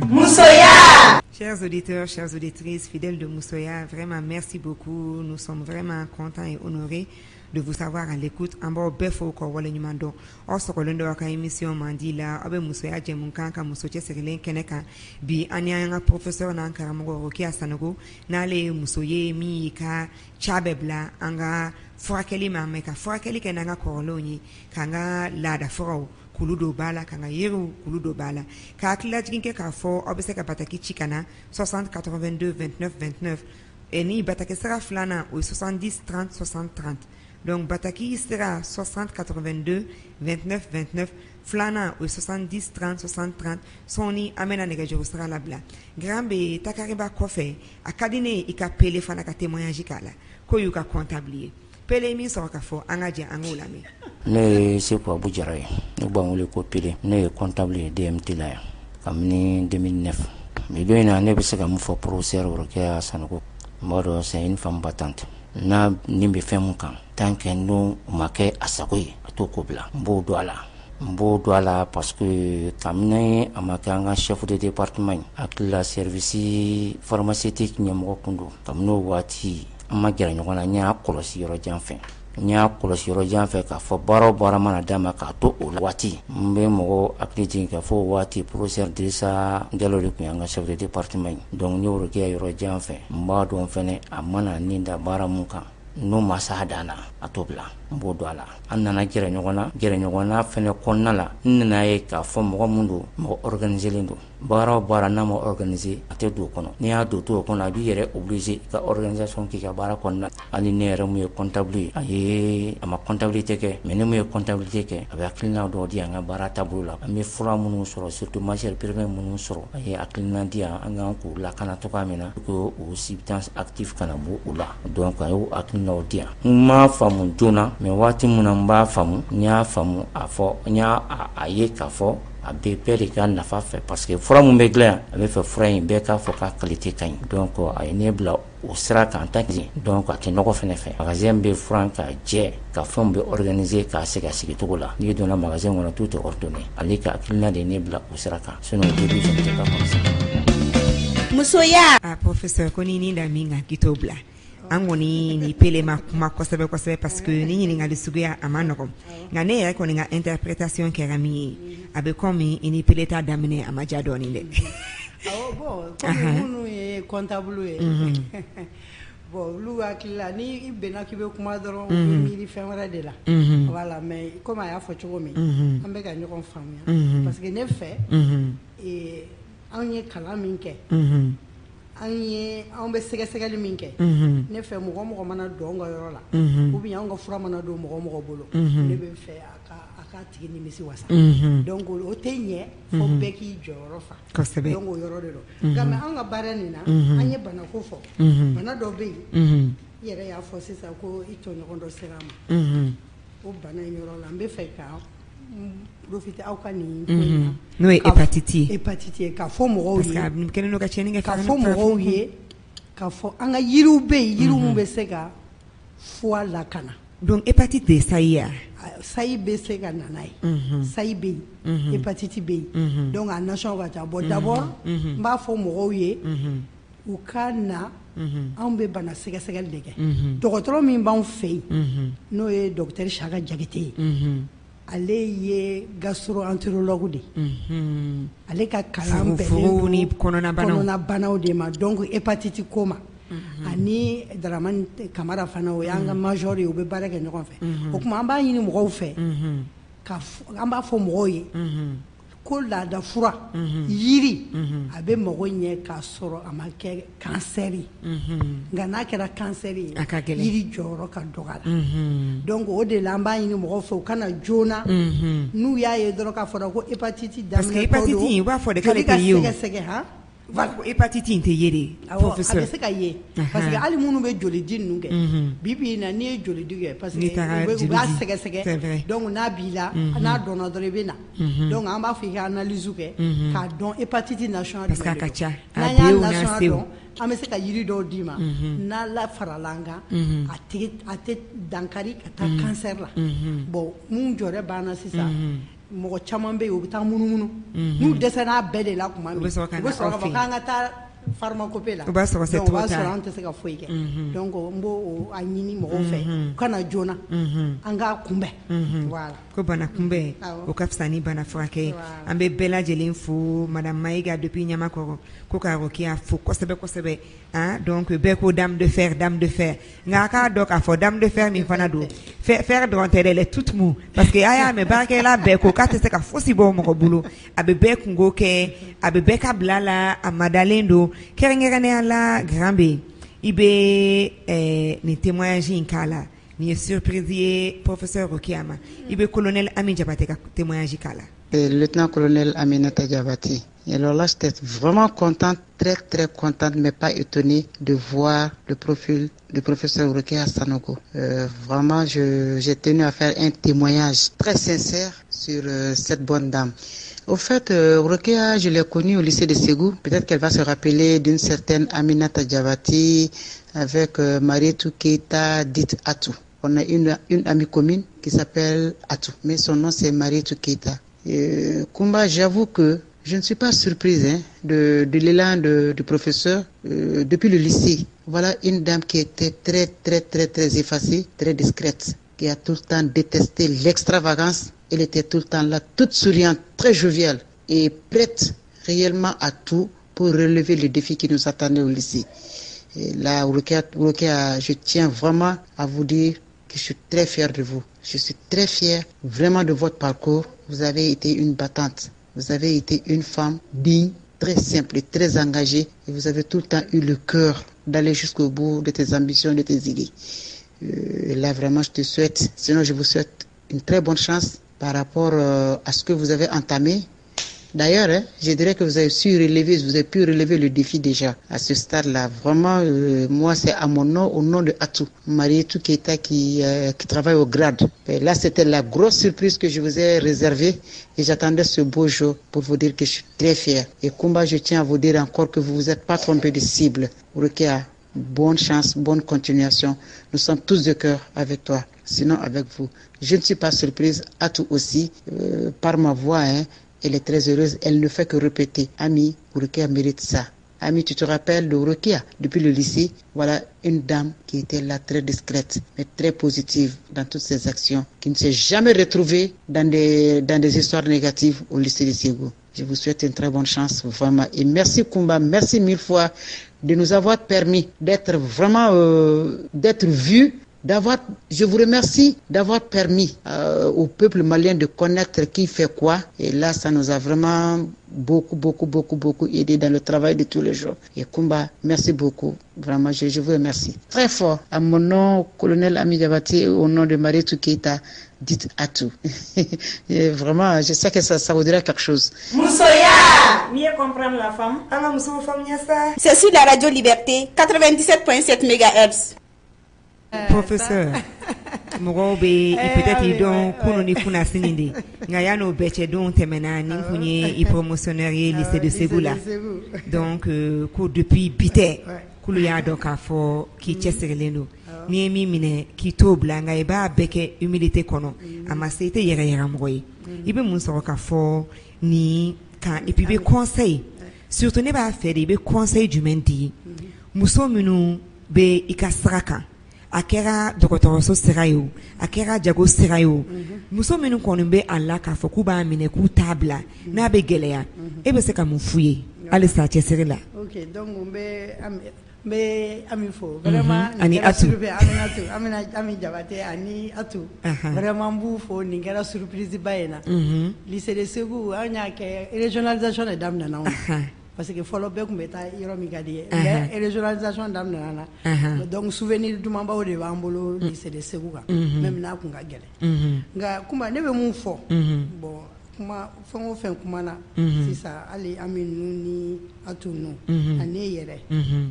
Moussoya! Chers auditeurs, chères auditrices, fidèles de Moussoya, vraiment merci beaucoup. Nous sommes vraiment contents et honorés de vous savoir à l'écoute. En bas, befo ko wala nyumando. O sokolendo ka émission mandila abe Moussoya jemunkan ka musoche serilen keneka bi anya professeur na karamogo roki asanogo nale musoye mi ka chabebla anga furakeli ma me ka furakeli kenanga korolonyi kanga lada foro kuludo bala kanga yeru kuludo bala ka klajginke ka fo obese ka bataki chikana 60 82 29 29 eni bataki sera flana au 70 30 60 30. Donc bataki sera 60 82 29 29 flana au 70 30 60 30 soni amena nega jero sera la bla grambe takariba kofe akadine ikapele fana ka témoignage kala ko yuka comptable pele mi so ka fo angaje angolame ne c'est quoi bujare no bangule ko pele ne comptable DMT la kamni 2009 mais doina ne bisa ka mu fo professeur rokia sanoko modo c'est une femme battante na nimbe fem kan tant que no make asakoy to ko bla mbo ala parce que tamne amakanga chef de département ak la service pharmaceutique nyamo kundo tamno wati amagira nyona nya kolosi yoro janfe ka fo baro mana dama ka to o wati mbe mo akiti ka fo wati professeur Drissa Diallo de kuanga chef de département donc nyoro ke yoro janfe mba don fene amana ninda bara muka no masadana atobla mbodo ala annana gere nyogona fene konnala nna ye ka fo mo mundu mo organiser lindo bara na mo organiser ate do kono ni a do to kono bi yere obligé ka organisation ki ka bara konna ani ne re mu comptable aye ama comptabilité ke mais ne mu comptabilité ke avec client do dia nga bara tabula mi fura munu soro surtout matière première munu soro aye aklina dia anga ko la kana to kamena ko o substance active kana bo ula donc ayo aklina dia ma famu jona mais wati munamba famu nya famu afo nya aye ka fo abe pere ka nafa fait parce que fura mun be glan abe fait fura in be ka fo ka qualité kan donc ay nebla o sera kan tanki donc ati noko fene fait magasin be fura ka je ka fon be organiser ka se ka sigi togola ni donna magasin on a tout ordonné ali ka klina de nebla o sera kan sinon début je n'étais pas comme ça Moussoya professeur konini da minga kitobla angoni ni pele ma kosebe parce que ni nga de sugia amanoko nga ne ya ko nga interprétation kerami abe komi ini pele ta damine amaja doni le bon comme nous est comptable bon lu akila ni bena ki be kuma doro mi fi wara de la voilà mais comme a fo chogo mi ambe ka nyoko famu parce que ne fait et anye kala minke an be sɛgɛsɛgɛli min kɛ ne fɛ mɔgɔ mana don ka yɔrɔ la ou bien an ka fura mana don mɔgɔ bolo ne bɛ fɛ a ka tigi nimisi wasa donc o tɛ ɲɛ fo bɛɛ k'i jɔyɔrɔ fa donc o yɔrɔ de don nka mais an ka baara nin na an ye bana ko fɔ bana dɔ bɛ yen i yɛrɛ y'a fɔ sisan ko i tɔɲɔgɔn dɔ sera a ma o bana in yɔrɔ la n bɛ fɛ ka profiter aw ka nin ko in na n'o ye hépatite ye ka fɔ mɔgɔw ye parce que kelen no ka tiɲɛni kɛ ka fɔ mɔgɔw ye ka fɔ an ka yiriw bɛ yen yiriw mun bɛ se ka foie lakana donc hépatite de sayi sayi bɛ se ka na n'a ye sayi bɛ yen hépatite bɛ yen donc a nasɔn ka ca bon d'abord n b'a fɔ mɔgɔw ye u ka na anw bɛ bana sɛgɛsɛgɛli de kɛ dɔgɔtɔrɔ min b'anw fɛ yen n'o ye docteur Saka Jakite ye ale ye gastro-entérologue de ale ka kalan bɛnnen ni kɔnɔna banaw de ma donc hépatite ko ma ani Dramani Kamara fana o y'an ka major ye u bɛ baara kɛ ɲɔgɔn fɛ o tuma an b'a ɲini mɔgɔw fɛ an b'a fɔ mɔgɔw ye ko laada fura yiri a bɛ mago ɲɛ k'a sɔrɔ a ma kɛ kansɛri nka n'a kɛra kansɛri ye yiri jɔyɔrɔ ka dɔgɔ la donc o de la an b'a ɲini mɔgɔw fɛ u kana joona n'u y'a ye dɔrɔn k'a fɔra ko hépatite daminɛ tɔ don i b'a fɔ de k'ale tɛ ye o sɛgɛsɛgɛ han hépatite in tɛ ye de professeur a bɛ se ka ye parce que hali minnu bɛ jolidi ninnu kɛ bi in na n'i ye jolidi kɛ parce que u b'a sɛgɛsɛgɛ donc n'a b'i la n'a dɔnna dɔrɔn i bɛ na donc an b'a fɔ i ka analyse kɛ k'a dɔn hépatite national parce que a ka ca n'an y'a national dɔn an bɛ se ka yiri dɔw d'i ma n'a la farala an kan a tɛ dankari ka taa cancer la bon mun jɔrɛ banna sisan mɔgɔ caman bɛ yen u bɛ taa munumunu n'u dɛsɛra bɛɛ de la tuma min u bɛ sɔrɔ ka fɔ k'an ka taa pharmacopée la u b'a sɔrɔ c'est donc o b'a sɔrɔ an tɛ se ka foyi kɛ donc n b'o a ɲini mɔgɔw fɛ u kana joona an k'a kunbɛn voilà ko bana kunbɛn o ka fisa ni bana furakɛ an bɛ bɛɛ lajɛlen fo madame Maïga depuis Ɲamakɔrɔ ko ka Rokia fo kosɛbɛ kosɛbɛ donc bɛɛ ko dame de fer nka a k'a dɔn k'a fɔ dame de fer min fana don fer dɔrɔn tɛ dɛ elle est toute mou parce que a y'a mɛn baarakɛla bɛɛ ko k'a tɛ se ka fosi bɔ mɔgɔ bolo a bɛ bɛɛ kungo kɛ a bɛ bɛɛ ka bila la a madalen don kɛrɛnkɛrɛnnenya la grand bɛ i bɛ nin témoignage in k'a la nin ye surprise ye professeur Rokia ma i bɛ colonel Ami Jabate ka témoignage k'a la. Lieutenant-colonel Aminata Diabati. Et alors là, j'étais vraiment contente, très très contente, mais pas étonnée de voir le profil du professeur Rokia Sanogo. Vraiment, j'ai tenu à faire un témoignage très sincère sur cette bonne dame. Au fait, Rokia, je l'ai connue au lycée de Ségou. Peut-être qu'elle va se rappeler d'une certaine Aminata Diabati avec Marietou Keita, dite Atou. On a une amie commune qui s'appelle Atou, mais son nom c'est Marietou Keita. Kumba, j'avoue que je ne suis pas surprise de l'élan du professeur depuis le lycée. Voilà une dame qui était très, très, très, très effacée, très discrète, qui a tout le temps détesté l'extravagance. Elle était tout le temps là, toute souriante, très joviale et prête réellement à tout pour relever les défis qui nous attendaient au lycée. Et là, Rokia, je tiens vraiment à vous dire que je suis très fier de vous. Je suis très fier vraiment de votre parcours. Vous avez été une battante. Vous avez été une femme digne, très simple et très engagée. Et vous avez tout le temps eu le cœur d'aller jusqu'au bout de tes ambitions, de tes idées. Et là, vraiment, je te souhaite, sinon je vous souhaite une très bonne chance par rapport à ce que vous avez entamé. D'ailleurs, je dirais que vous avez pu relever le défi déjà à ce stade-là. Vraiment, moi, c'est à mon nom, au nom de Atou, Marietou Keita qui travaille au grade. Et là, c'était la grosse surprise que je vous ai réservée et j'attendais ce beau jour pour vous dire que je suis très fier. Et Kumba, je tiens à vous dire encore que vous vous êtes pas trompé de cible. Rokia, bonne chance, bonne continuation. Nous sommes tous de cœur avec toi, sinon avec vous. Je ne suis pas surprise, Atou aussi, par ma voix, elle est très heureuse, elle ne fait que répéter. Ami, Rokia mérite ça. Ami, tu te rappelles de Rokia depuis le lycée? Voilà une dame qui était là très discrète, mais très positive dans toutes ses actions, qui ne s'est jamais retrouvée dans des histoires négatives au lycée de Ségou. Je vous souhaite une très bonne chance, vraiment. Et merci Kumba, merci mille fois de nous avoir permis d'être vraiment, d'être vus. Je vous remercie d'avoir permis au peuple malien de connaître qui fait quoi. Et là, ça nous a vraiment beaucoup aidé dans le travail de tous les jours. Et Kumba, merci beaucoup. Vraiment, je vous remercie. Très fort. À mon nom, colonel Ami Diabati, au nom de Marietou Keita, dites Atou. Et vraiment, je sais que ça vous dirait quelque chose. Moussoya! Mieux comprendre la femme. C'est sur la radio Liberté, 97.7 MHz. Professeur mɔgɔw bɛ peut-être i dɔn kunu ni kuna sini de nka yan'o bɛɛ cɛ don tɛmɛna ni kun ye i promotionnaire ye lycée de Ségou la donc ko depuis bi tɛ kulu y'a dɔn k'a fɔ k'i cɛsirilen don n'i ye min minɛ k'i t'o bila nka i b'a bɛɛ kɛ humilité kɔnɔ a ma se i tɛ yɛrɛyɛrɛmɔgɔ ye i bɛ mun sɔrɔ k'a fɔ nin kan et puis i bɛ conseil surtout ne b'a fɛ de i bɛ conseil jumɛn di muso minnu bɛ i ka sira kan a kɛra dɔgɔtɔrɔso sira ye o a kɛra jago sira ye o muso minnu kɔni bɛ a la k'a fɔ k'u b'a minɛ k'u t'a bila n'a bɛ gɛlɛya e bɛ se ka mun f'u ye halisa cɛsiri la. ok donc n bɛ Ami fo vraiment ani Atou Ami Jabate ani Atou vraiment n b'u fo nin kɛra surprise ba ye na lycée de Ségou an y'a kɛ régionalisation de daminɛna o parce que fɔlɔ bɛɛ tun bɛ taa yɔrɔ min ka di ye mais régionalisation daminɛna na donc souvenir dumanbaw de b'an bolo lycée de Ségou kan même n'a kun ka gɛlɛn nka Kumba ne bɛ mun fɔ bon kuma fɛn o fɛn kuma na sisan hali Ami ninnu ni Atou ninnu ani e yɛrɛ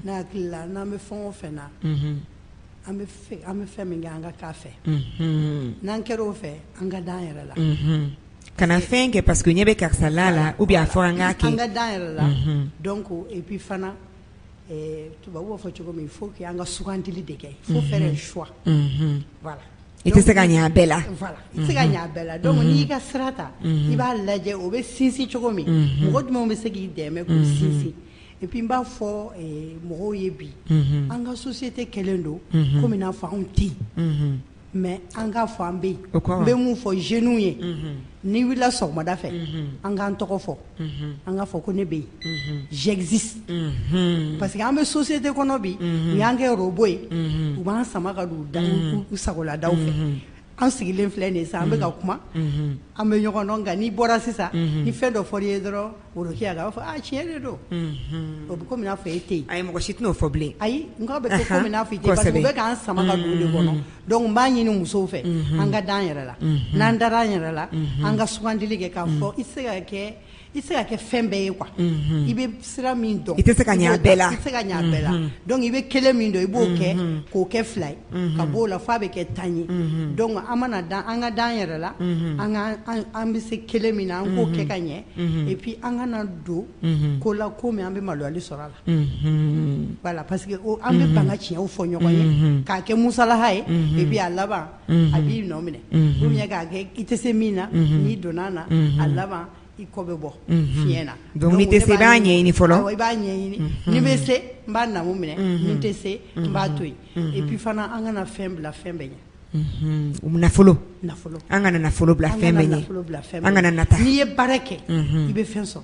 ne hakili la n'an bɛ fɛn o fɛn na an bɛ fɛn min kɛ an ka k'a fɛ n'an kɛra o fɛ an ka d'an yɛrɛ la. Kana fɛn kɛ parce que ɲɛ bɛ karisa la ou bien a fɔra an k'a kɛ. An ka d'an yɛrɛ la donc et puis fana tubabu b'a fɔ cogo min il faut que an ka sugantili de kɛ il faut faire un choix voilà. I tɛ se ka ɲɛ a bɛɛ la. Voilà, i tɛ se ka ɲɛ a bɛɛ la. Donc n'i y'i ka sira ta, i b'a lajɛ o bɛ sinsin cogo min, mɔgɔ jumɛn bɛ se k'i dɛmɛ k'o sinsin. Et puis n b'a fɔ mɔgɔw ye bi, an ka société kɛlen don komi n'a fɔ anw tɛ yen. Mais an k'a fɔ an bɛ yen. N bɛ mun fɔ jeunes ye, n'i wulila sɔgɔmada fɛ, an k'an tɔgɔ fɔ, an k'a fɔ ko ne bɛ yen, j'existe. Parce que an bɛ société kɔnɔ bi, u y'an kɛ robot ye, u b'an sama ka don u sagoladaw fɛ. An sigilen filɛ nin ye sisan, an bɛ ka kuma, an bɛ ɲɔgɔn dɔn nka n'i bɔra sisan, ni fɛn dɔ fɔr'i ye dɔrɔn Worokiya a b'a fɔ tiɲɛ de don, o bɛ komi n'a fɔ e tɛ yen. Ayi mɔgɔ si tɛn'o fɔ bilen. Ayi n k'a bɛ kɛ komi n'a fɔ i tɛ yen parce que u bɛ k'an sama ka don o de kɔnɔ. Donc n b'a ɲini musow fɛ, an ka da an yɛrɛ la, n'an dara an yɛrɛ la, an ka sugandili kɛ k'a fɔ i tɛ se ka kɛ fɛn bɛɛ ye quoi. I bɛ sira min dɔn, i tɛ se ka ɲɛ a bɛɛ la. I tɛ se ka ɲɛ a bɛɛ la. Donc i bɛ kelen min dɔn i b'o kɛ k'o kɛ 2 ye, ka b'o la f'a bɛ kɛ 10 ye. Donc an mana dan an ka da an yɛrɛ la, an bɛ se kelen min na an k'o kɛ ka ɲɛ, et puis an kana don ko la ko min an bɛ maloyali sɔrɔ a la. Voilà parce que an bɛ ban ka tiɲɛw fɔ ɲɔgɔn ye k'a kɛ musalaha ye, et puis a laban a b'i nɔ minɛ, ou bien k'a kɛ i tɛ se min na n'i donna na a laban i kɔ bɛ bɔ fiɲɛ na. Donc n'i tɛ se i b'a ɲɛɲini fɔlɔ. Awɔ i b'a ɲɛɲini, n'i bɛ se n b'a namu minɛ, n'i tɛ se n b'a to yen, et puis fana an kana fɛn bila fɛn bɛɛ ɲɛ. Nafolo. An kana nafolo bila fɛn bɛɛ ɲɛ. An kana nata. N'i ye baara kɛ i bɛ fɛn sɔrɔ.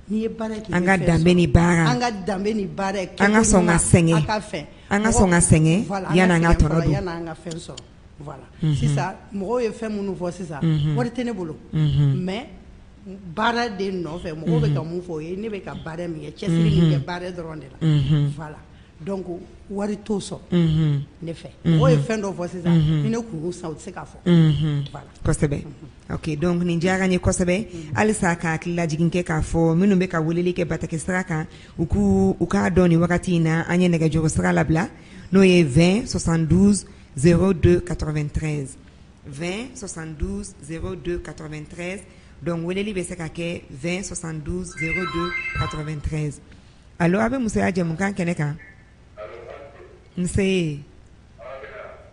N'i ye baara kɛ i bɛ fɛn sɔrɔ. An ka danbe ni baara. An ka danbe ni baara. An ka sɔn ka sɛgɛn. An ka fɛn. An ka sɔn ka sɛgɛn yanni an ka tɔnɔ dun. Yanni an ka fɛn sɔrɔ. Voilà. Sisan mɔgɔw ye fɛn minnu fɔ sisan wari tɛ ne bolo, mais baara de nɔfɛ mɔgɔw bɛ ka mun fɔ o ye ne bɛ ka baara min kɛ cɛsiri min kɛ baara dɔrɔn de la. Voilà. Donc wari t'o sɔrɔ ne fɛ. Mɔgɔw ye fɛn dɔ fɔ sisan ni ne kun y'o san o tɛ se k'a fɔ. Voilà. Kosɛbɛ. Ok donc nin diyara n ye kosɛbɛ halisa ka hakililajigin kɛ k'a fɔ minnu bɛ ka weleli kɛ Bataki sira kan u k'a dɔn nin wagati in na an ye nɛgɛjuru sira labila n'o ye 20 72 02 93 20 72 02 93. Donc weleli bɛ se ka kɛ 20 72 02 93. Allo a bɛ musoya jɛmukan kɛnɛ kan. Nse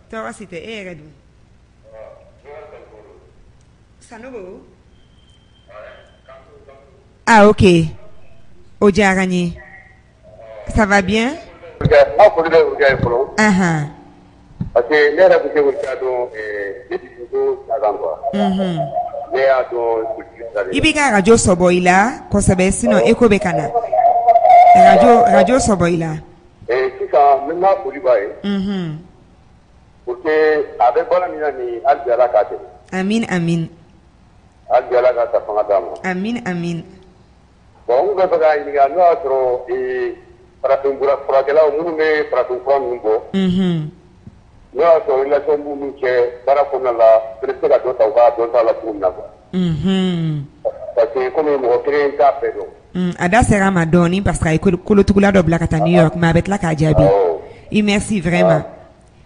tɔɔrɔ si tɛ e yɛrɛ dun. Sanogo. Ah ok o diyara n ye. Ça va bien. Parce que ne yɛrɛ tun tɛ Worokiya dɔn ne dusu ko sagan quoi. Ne y'a dɔn politique sira de la. I b'i ka radio sɔbɔ i la kosɛbɛ sinon echo bɛ ka na. Radio sɔbɔ i la. Sisan n bɛ n ka foli b'a ye. Pour que a bɛ baara min na nin hali bi Ala k'a dɛmɛ. Amin amin. Hali bi Ala ka ta fanga d'a ma. Amin amin. Bon n bɛ fɛ k'a ɲininka n'o y'a sɔrɔ farafin furakɛlaw minnu bɛ farafin fura ninnu bɔ. N'o y'a sɔrɔ relation b'u n'u cɛ baara kɔnɔna la bɛɛ bɛ se ka dɔ ta u ka dɔn ta la cogo min na quoi. Parce que komi mɔgɔ kelen t'a bɛɛ dɔn. A da sera a ma dɔɔni parce que a ye kolotugula dɔ bila ka taa New York mais a bɛ tila k'a jaabi. I merci vraiment.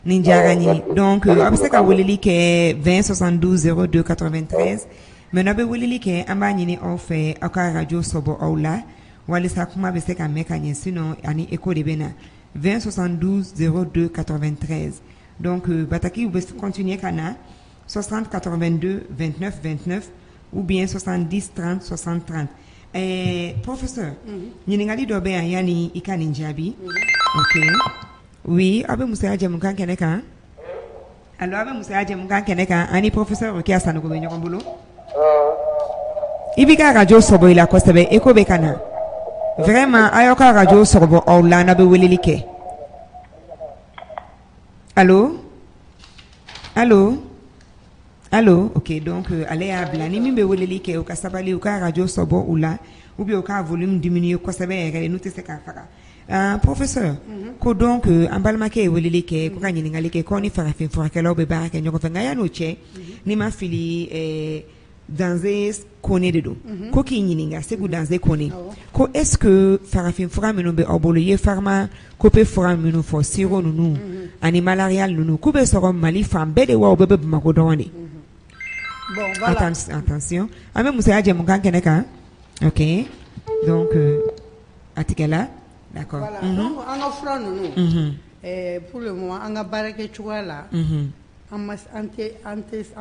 Nin diyara n ye donc a bɛ se ka weleli kɛ 20 72 02 93 mais n'aw bɛ weleli kɛ an b'a ɲini aw fɛ aw ka radio sɔbɔ aw la walisa kuma bɛ se ka mɛn ka ɲɛ sinon ani echo de bɛ na 20 72 02 93. Donc Bataki vous continuer kana 60 82 29 29 ou bien 70 30 60 30. Professeur, ɲininkali dɔ bɛ yan yani i ka nin jaabi. Ok. Oui, a bɛ musoya jɛmukan kɛnɛ kan. Alors a bɛ musoya jɛmukan kɛnɛ kan ani professeur Worokiya Sanogo bɛ ɲɔgɔn bolo. I b'i ka radio sɔbɔ i la kosɛbɛ echo bɛ ka na. Vraiment a y'aw ka radio sɔbɔ aw la n'a bɛ weleli kɛ. Allô? Allô? Allô? Ok, donc ale y'a bila ni min bɛ weleli kɛ u ka sabali u ka radio sɔbɔ u la ou bien u ka volume diminuer kosɛbɛ yɛrɛ n'u tɛ se k'a faga. Professeur, ko donc an balimakɛ ye weleli kɛ ko ka ɲininkali kɛ ko ni farafin furakɛlaw bɛ baara kɛ ɲɔgɔn fɛ nka yan'o cɛ ni ma fili Danze Kone de don ko k'i ɲininka Segu Danze Kone ko est-ce que farafin fura minnu bɛ aw bolo i ye pharmacopée fura minnu fɔ sirop ninnu ani malarial ninnu k'u bɛ sɔrɔ Mali fan bɛɛ de wa u bɛɛ bɛ Bamakɔ dɔrɔn de. Bon voilà. Attention an bɛ musoya jɛmukan kɛnɛ kan ok donc a tigɛla d'accord. Voilà donc an ka fura ninnu pour le moment an ka baara kɛ cogoya la an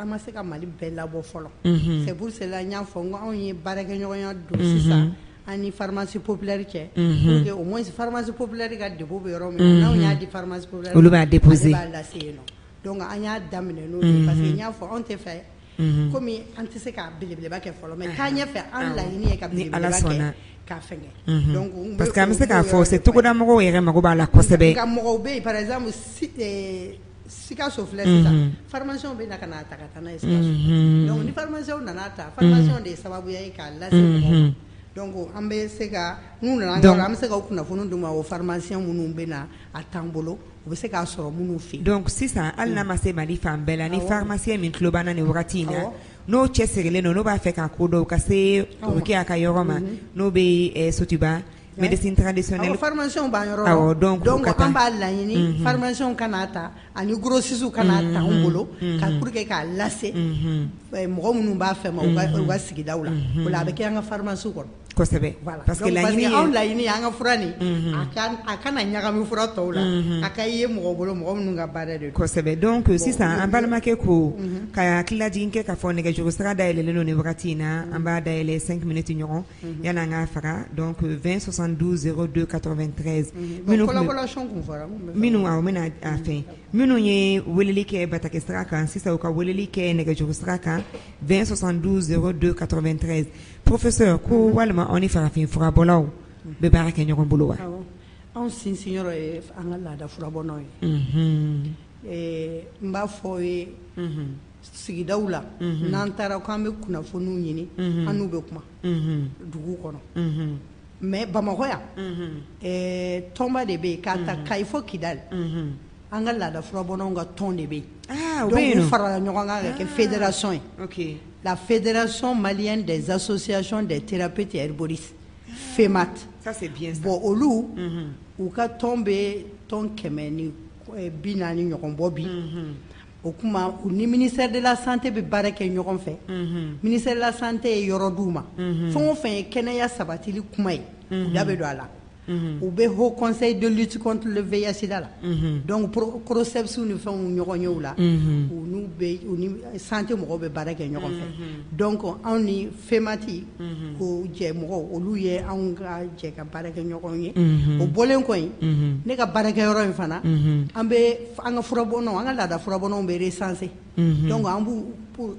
ma se ka Mali bɛɛ labɔ fɔlɔ. C'est pour cela n y'a fɔ n ko anw ye baarakɛɲɔgɔnya don sisan ani pharmacie populaire cɛ pour que au moins pharmacie populaire ka dépôt bɛ yɔrɔ min na n'anw y'a di pharmacie populaire olu b'a déposer b'a lase yen nɔ donc an y'a daminɛ n'o de parce que n y'a fɔ anw tɛ fɛ komi an tɛ se ka belebeleba kɛ fɔlɔ mais taa ɲɛfɛ an laɲini ye ka belebeleba kɛ k'a fɛngɛ donc parce que an bɛ se k'a fɔ c'est togoda mɔgɔw yɛrɛ mago b'a la kosɛbɛ nka mɔgɔw bɛ yen par exemple Sikaso filɛ sisan pharmacien bɛ na ka na ta ka taa n'a ye Sikaso donc ni pharmacien nana ta pharmacien de ye sababuya ye k'a lase mɔgɔw ma donc an bɛ se ka n'u nana an ka an bɛ se ka kunnafoni d'u ma o pharmacien minnu bɛ na a t'an bolo u bɛ se k'a sɔrɔ minnu fɛ yen donc sisan hali n'a ma se Mali fan bɛɛ la ni pharmacien min tulo b'an na nin wagati in na n'o cɛsirilen don n'o b'a fɛ k'a ko dɔn ka se Rokiya ka yɔrɔ ma n'o bɛ Sotiba médecine traditionnelle pharmacien b'an yɔrɔ la donc an b'a laɲini pharmacien ka n'a ta ani grossistes ka n'a ta an bolo ka pour que k'a lase mɔgɔ minnu b'a fɛ ma u ka sigidaw la o la a bɛ kɛ an ka pharmacie kɔnɔ kosɛbɛ parce que laɲini anw laɲini an ka fura nin a kana ɲagami fura tɔw la a ka ye mɔgɔ bolo mɔgɔ minnu ka baara de don kosɛbɛ donc sisan an balimakɛ ko ka hakililajigin kɛ k'a fɔ nɛgɛjuru sira dayɛlɛlen don nin wagati in na an b'a dayɛlɛ 5 minutes ɲɔgɔn yan'an k'a faga donc 20 72 02 93 minnu awɔ n bɛna a fɛn minnu ye weleli kɛ batakɛ sira kan sisan u ka weleli kɛ nɛgɛjuru sira kan 20 72 02 93 professeur ko walima aw ni farafin furabɔlaw bɛ baara kɛ ɲɔgɔn bolo wa anw sinsinyɔrɔ ye an ka laada furabɔnaw ye n b'a fɔ ye sigidaw la n'an taara k'an bɛ kunnafoniw ɲini an n'u bɛ kuma dugu kɔnɔ mais Bamakɔ yan tɔnba de bɛ yen k'a ta Kayi fɔ Kidali an ka laada furabɔnaw ka tɔn de bɛ yen donc u farala ɲɔgɔn kan ka kɛ fédération ye la Fédération malienne des associations des thérapeutes et herboristes FEMAT. Ça c'est bien ça. Bon olu u ka tɔn bɛ tɔn 140 ɲɔgɔn bɔ bi o kuma u ni ministère de la santé bɛ baara kɛ ɲɔgɔn fɛ ministère de la santé ye yɔrɔ d'u ma fɛn o fɛn ye kɛnɛya sabatili kuma ye u da bɛ don a la u bɛ haut conseil de lutte contre le VIH sida la donc proceps ni fɛnw ɲɔgɔn ye u la u ni santé mɔgɔw bɛ baara kɛ ɲɔgɔn fɛ donc anw ni FEMAT o jɛ mɔgɔw olu ye anw ka jɛ ka baara kɛ ɲɔgɔn ye o bɔlen kɔ yen ne ka baarakɛyɔrɔ in fana an bɛ an ka furabɔnaw an ka laada furabɔnaw bɛ recenser donc an b'u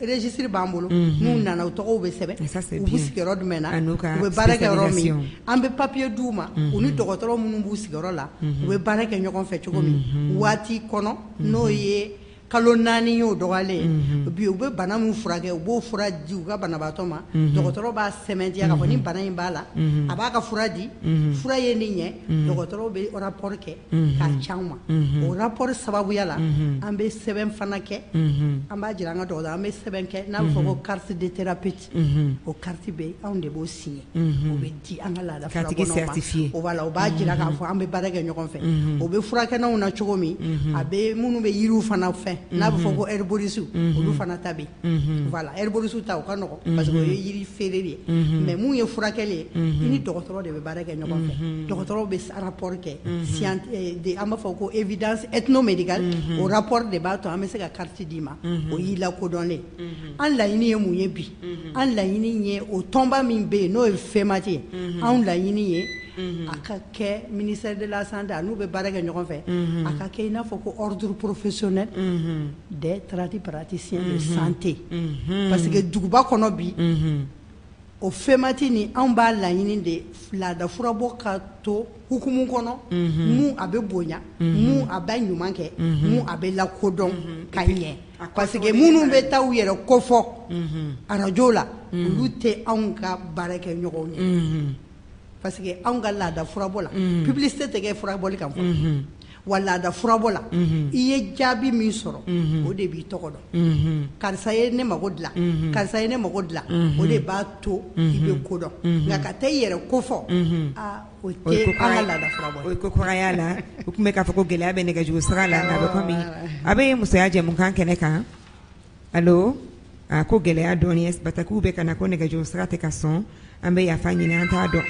registre b'an bolo n'u nana u tɔgɔw bɛ sɛbɛn u b'u sigiyɔrɔ jumɛn na u bɛ baara kɛ yɔrɔ min an bɛ papier d'u ma u ni dɔgɔtɔrɔ minnu b'u sigiyɔrɔ la u bɛ baara kɛ ɲɔgɔn fɛ cogo min waati kɔnɔ n'o ye kalo 4 y'o dɔgɔyalen bi u bɛ bana min furakɛ u b'o fura di u ka banabaatɔ ma dɔgɔtɔrɔ b'a sɛmɛntiya k'a fɔ ni bana in b'a la a b'a ka fura di fura ye nin ɲɛ dɔgɔtɔrɔw bɛ rapport kɛ k'a ci anw ma o rapport sababuya la an bɛ sɛbɛn fana kɛ an b'a jira an ka dɔgɔtɔrɔ an bɛ sɛbɛn kɛ n'a bɛ fɔ ko carte de thérapeute o carte bɛ anw de b'o signer o bɛ di an ka laada furabɔnaw ma o b'a la o b'a jira k'a fɔ an bɛ baara kɛ ɲɔgɔn fɛ o bɛ furakɛnɛw na cogo min a bɛ minnu bɛ yiriw fana fɛ n'a bɛ fɔ ko herboriste olu fana ta bɛ yen voilà herboriste ta o ka nɔgɔn parce que o ye yiri feere de ye mais mun ye furakɛli ye i ni dɔgɔtɔrɔ de bɛ baara kɛ ɲɔgɔn fɛ dɔgɔtɔrɔw bɛ rapport kɛ an b'a fɔ ko évidence ethnomédicale o rapport de b'a to an bɛ se ka carte d'i ma o y'i lakodɔnlen an laɲini ye mun ye bi an laɲini ye o tɔnba min bɛ yen n'o ye FEMAT ye anw laɲini ye a ka kɛ ministère de la santé a n'u bɛ baara kɛ ɲɔgɔn fɛ a ka kɛ i n'a fɔ ko ordre professionnel des praticiens de santé parce que duguba kɔnɔ bi o FEMAT ni anw b'a laɲini de laada furabɔ ka to hukumu kɔnɔ mun a bɛ bonya mun a bɛ ɲuman kɛ mun a bɛ lakodɔn ka ɲɛ parce que minnu bɛ taa u yɛrɛ kofɔ arajo la olu tɛ anw ka baara kɛ ɲɔgɔn ye parce que anw ka laada furabɔ la publicité tɛ kɛ furabɔli kan fɔlɔ wa laada furabɔ la i ye jaabi min sɔrɔ o de b'i tɔgɔ dɔn karisa ye ne mago dilan karisa ye ne mago dilan o de b'a to i bɛ ko dɔn nka ka taa i yɛrɛ kofɔ o tɛ an ka laada furabɔ o ye kokɔrɔya la u tun bɛ k'a fɔ ko gɛlɛya bɛ nɛgɛjuru sira la a bɛ komi a bɛ musoya jɛmukan kɛnɛ kan allo ko gɛlɛya dɔɔnin batakiw bɛ ka na ko nɛgɛjuru sira tɛ ka sɔn an bɛ yafa ɲini an t'a dɔn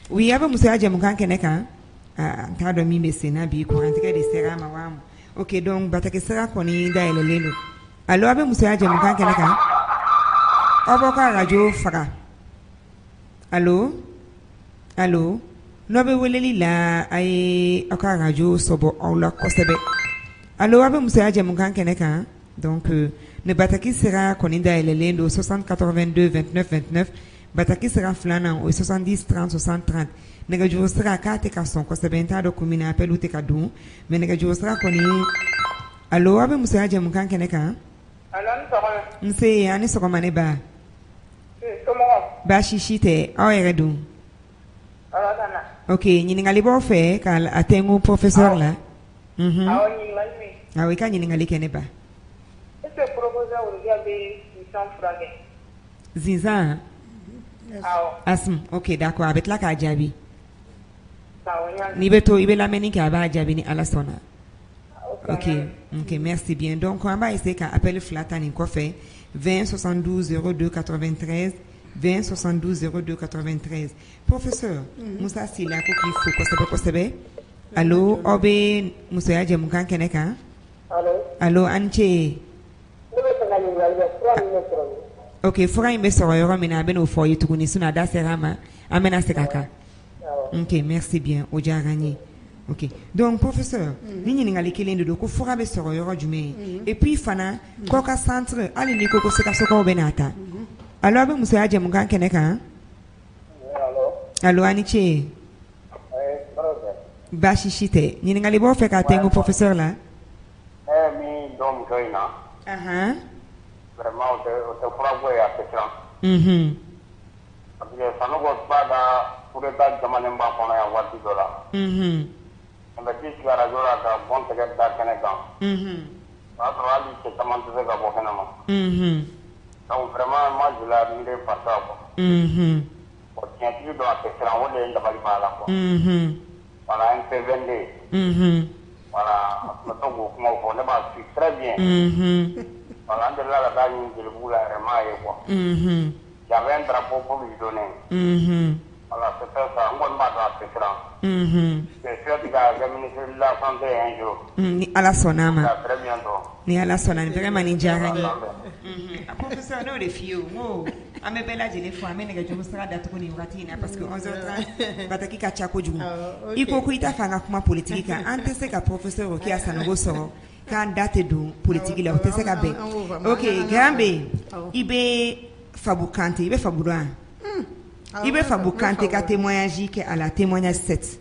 oui a bɛ musoya jɛmukan kɛnɛ kan an t'a dɔn min bɛ sen na bi kurantigɛ de sera a ma wa ok donc batakɛ sira kɔni dayɛlɛlen don allo abe musoya jɛmu kan kɛnɛ kan aw b'aw ka radio faga allo allo n'aw bɛ weleli la a ye aw ka radio sɔbɔ aw la kosɛbɛ allo abe musoya jɛmu kan kɛnɛ kan donc ne bataki sera kɔni dayɛlɛlen don 60 82 29 29 bataki sera filanan o 70 30 60 30 nɛgɛjuru sira k'a tɛ ka sɔn kosɛbɛ n t'a dɔn kun min na appel tɛ ka dun mais nɛgɛjuru sira kɔni allo abe musoya jɛmu kan kɛnɛ kan allo ni sɔgɔma nse ani sɔgɔma ne ba baasi si tɛ aw yɛrɛ dun ok ɲininkali b'aw fɛ ka a tɛngu professeur la awɔ i ka ɲininkali kɛ ne ba zinzan asm ok d'accord a bɛ tila k'a jaabi n'i bɛ to i bɛ lamɛnni kɛ a b'a jaabi ni ala sɔnna ok ok merci bien donc an b'a essayer ka appel fila ta nin kɔfɛ 20 72 02 93 20 72 02 93 professeur Musa Sila ko k'i fo kosɛbɛ kosɛbɛ allo aw bɛ musoya jɛmukan kɛnɛ kan allo a ni ce ok fura in bɛ sɔrɔ yɔrɔ min na a bɛ n'o fɔ aw ye tuguni sinon a da sera a ma an bɛna segin a kan ok merci bien o diyara n ye ok donc professeur ni ɲininkali kelen de don ko fura bɛ sɔrɔ yɔrɔ jumɛn et puis fana k'aw ka centre hali n'i ko sikasokaw bɛ n'a ta allo aw bɛ musoya jɛmukan kɛnɛ kan allo a ni ce baasi si tɛ ɲininkali b'aw fɛ k'a tɛngu professeur la min dɔn muso in na vraiment o tɛ furako ye a tɛ siran parce que Sanogo b'a ka coup d'état jamanen b'a kɔnɔ yan waati dɔ la an bɛ ci sigi radio la ka bɔn tɛgɛ da kɛnɛ kan o y'a sɔrɔ hali cɛ caman tɛ se ka bɔ kɛnɛ ma donc vraiment moi je l'ai admiré par ça quoi bon tiɲɛtigi dɔ a tɛ siran o de ye n dabali b'a la quoi voilà MP22 voilà a tun bɛ to k'o kumaw fɔ ne b'a suit très bien voilà an delila ka taa ɲini jelibugu la yɛrɛ m'a ye quoi j'avais un drapeau pour lui donner voilà c'était ça n kɔni b'a dɔn a tɛ siran c'est sûr que k'a kɛ ministre de la santé un jour ni ala sɔnna a ma très bientôt ni ala sɔnna ni vraiment nin diyara n ye a professeur n'o de f'i ye o n ko an bɛ bɛɛ lajɛlen fo an bɛ nɛgɛjuru sira datugu nin wagati in na parce que 11h30 bataki ka ca kojugu i ko ko i t'a fɛ an ka kuma politiki kan an tɛ se ka professeur Rokiya Sanogo sɔrɔ k'an da tɛ don politiki la o tɛ se ka bɛn ok grand bɛ i bɛ Fabou Kanté i bɛ Fabou dɔn i bɛ Fabou Kanté ka témoignage kɛ a la témoignage 7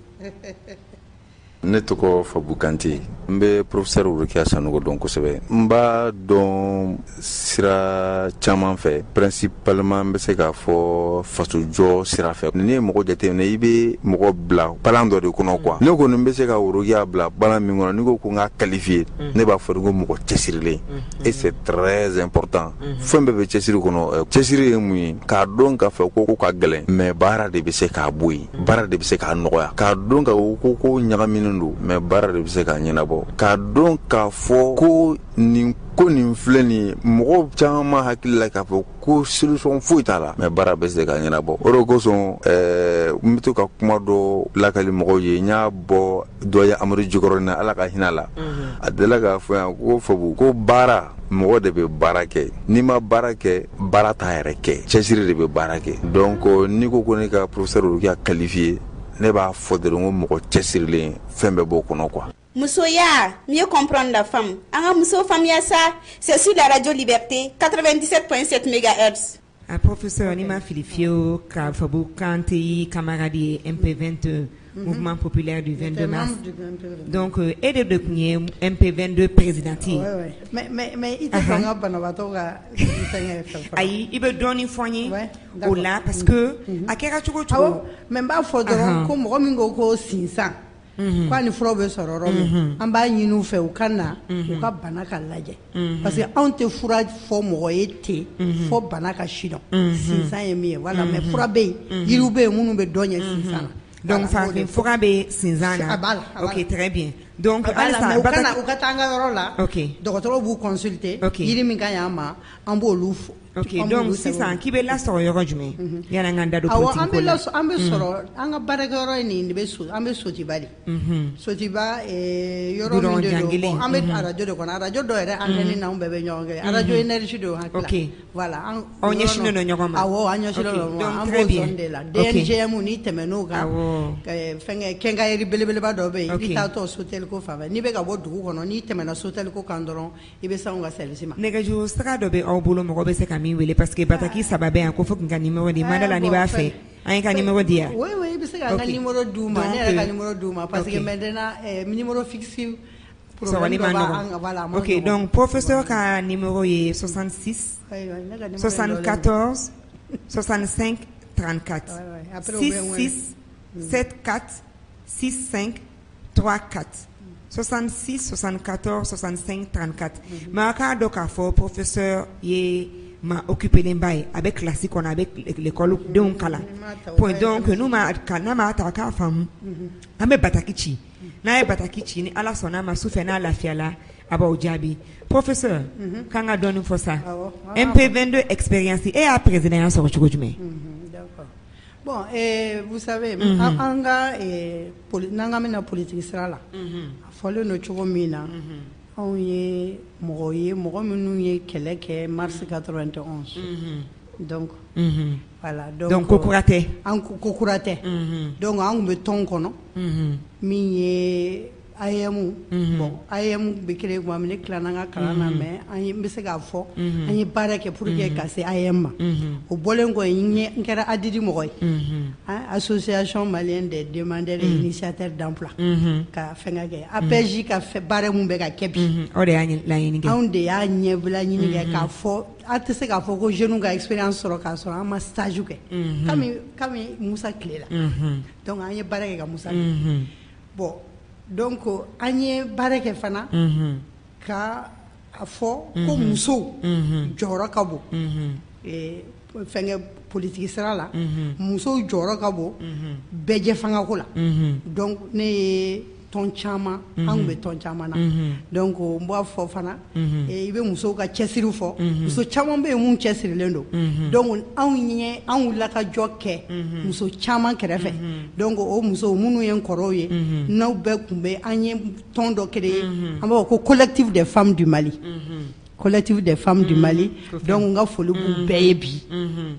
ne tɔgɔ Fabou Kanté n bɛ professeur Rokiya Sanogo dɔn kosɛbɛ n b'a dɔn sira caman fɛ principalement n bɛ se k'a fɔ fasojɔ sira fɛ ni ye mɔgɔ jateminɛ i bɛ mɔgɔ bila balan dɔ de kɔnɔ quoi ne kɔni bɛ se ka Rokiya bila balan min kɔnɔ n'i ko ko n ka qualifier ne b'a fɔ ko mɔgɔ cɛsirilen et c'est très important fɛn bɛɛ bɛ cɛsiri kɔnɔ cɛsiri ye mun ye k'a dɔn k'a fɛ ko ka gɛlɛn mais baara de bɛ se k'a bɔ yen baara de bɛ se k'a nɔgɔya k'a dɔn ka ko ɲagaminen don mais baara de bɛ se k'a ɲɛnabɔ k'a dɔn k'a fɔ ko nin filɛ nin ye mɔgɔw caman hakili la k'a fɔ ko solution foyi t'a la mais baara bɛ se k'a ɲɛnabɔ o de kosɔn n bɛ to ka kuma dɔ lakali mɔgɔw ye n y'a bɔ dɔ ye Amadu Jikɔrɔ na Ala ka hinɛ la a delila k'a fɔ yan ko Fabou ko baara mɔgɔ de bɛ baara kɛ n'i ma baara kɛ baara t'a yɛrɛ kɛ cɛsiri de bɛ baara kɛ donc n'i ko ko ne ka professeur Rokiya qualifié ne b'a fɔ dɔrɔn ko mɔgɔ cɛsirilen fɛn bɛɛ b'o kɔnɔ quoi. Musoya, mieux comprendre la femme. Anga muso famille ça, c'est sur la radio Liberté 97.7 MHz. A professeur ni ma filifio ka Fabou Kanté camarade MP22 mouvement populaire du 22 mars. Donc aide de kunye MP22 présidentiel. Mais il te fanga banabato ga ayi ibe doni foigné o là parce que akera chuko chuko même pas fodoro ko mo mingo ko sinsa kwa ni furo be sororo an ba nyinu fe u kana u ka bana ka lajɛ parce que on te fura fo mo yete fo bana ka shidon sinsa ye mi voilà mais fura be yiru be munu be donye sinsa donc ça fait fura be sinsa na ok très bien Donc alisa u ka taa an ka yɔrɔ la OK dɔgɔtɔrɔw b'u consulter yiri min ka ɲi an ma an b'olu fo OK donc sisan k'i bɛ lasɔrɔ yɔrɔ jumɛn yani an ka da don politique ko la an bɛ sɔrɔ an ka baarakɛyɔrɔ in nin de bɛ so an bɛ Sotiba de Sotiba yɔrɔ min de don an bɛ radio de kɔnɔ radio dɔ yɛrɛ antenne na an bɛɛ bɛ ɲɔgɔn kɛ radio énergie de hakila OK voilà an ɲɛsinnen don ɲɔgɔn ma awɔ an ɲɛsinnen don ɲɔgɔn ma an b'o zone de la DNGM ni tɛmɛn'o kan fɛnkɛ kɛnkayiri belebeleba dɔ bɛ yen i bɛ taa tɔ Sotel ko fan fɛ n'i bɛ ka bɔ dugu kɔnɔ n'i tɛmɛna Sotel ko kan dɔrɔn i bɛ s'anw ka service ma nɛgɛjuru sira dɔ bɛ aw bolo mɔgɔ bɛ se ka min wele parce que bataki saba bɛ yan ko fo k'i ka numéro di Mandela n'i b'a fɛ an ye ka numéro di yan oui i bɛ se ka n ka numéro d'u ma ne yɛrɛ ka numéro d'u ma parce que maintenant numéro fixe sɔgɔli ma nɔgɔn OK donc professeur ka numéro ye 66 74 65 34 66 74 65 34 66 74 65 34 mais k'a dɔn k'a fɔ professeur ye ma occupé lenba ye a bɛ classe kɔnɔ a bɛ l'école denw kalan point donc n'a ma ta k'a faamu an bɛ bataki ci n'a ye bataki ci ni Ala sɔnna ma su fɛ n'a lafiyala a b'aw jaabi professeur kan ka dɔɔni fɔ sa MP22 expérience e y'a président sɔrɔ cogo jumɛn bon vous savez n'an ka bɛna politique sira la a fɔlen don cogo min na anw ye mɔgɔ minnu ye kɛlɛ kɛ mars 91 donc voilà donc kokura tɛ an kokura tɛ donc an tun bɛ tɔn kɔnɔ min ye AEM bon AEM bɛ créé tuma min ne tilala an ka kalan na mais n bɛ se k'a fɔ an ye baara kɛ pour que ka se AEM ma o bɔlen kɔ n kɛra ADID mɔgɔ ye association malienne des demandeurs et initiateurs d'emploi ka fɛnkɛ kɛ APJ ka baara mun bɛ ka kɛ bi o de y'a laɲini kɛ anw de y'a ɲɛbila ɲini kɛ k'a fɔ an tɛ se k'a fɔ ko jeunes ka expérience sɔrɔ k'a sɔrɔ an ma stage kɛ kami Musa tile la donc an ye baara kɛ ka Musa bon donc an ye baara kɛ fana ka a fɔ ko musow jɔyɔrɔ ka bon fɛnkɛ politique sira la musow jɔyɔrɔ ka bon bɛɛjɛ fangako la donc ne ye tɔn caman an tun bɛ tɔn caman na donc n b'a fɔ fana i bɛ musow ka cɛsiri fɔ muso caman bɛ yen mun cɛsirilen don donc anw wulilakajɔ kɛ muso caman kɛrɛfɛ donc o musow minnu ye n kɔrɔw ye n'aw bɛɛ tun bɛ an ye tɔn dɔ créé an b'a fɔ ko collectif des femmes du Mali collectif des femmes du Mali donc n ka foli b'u bɛɛ ye bi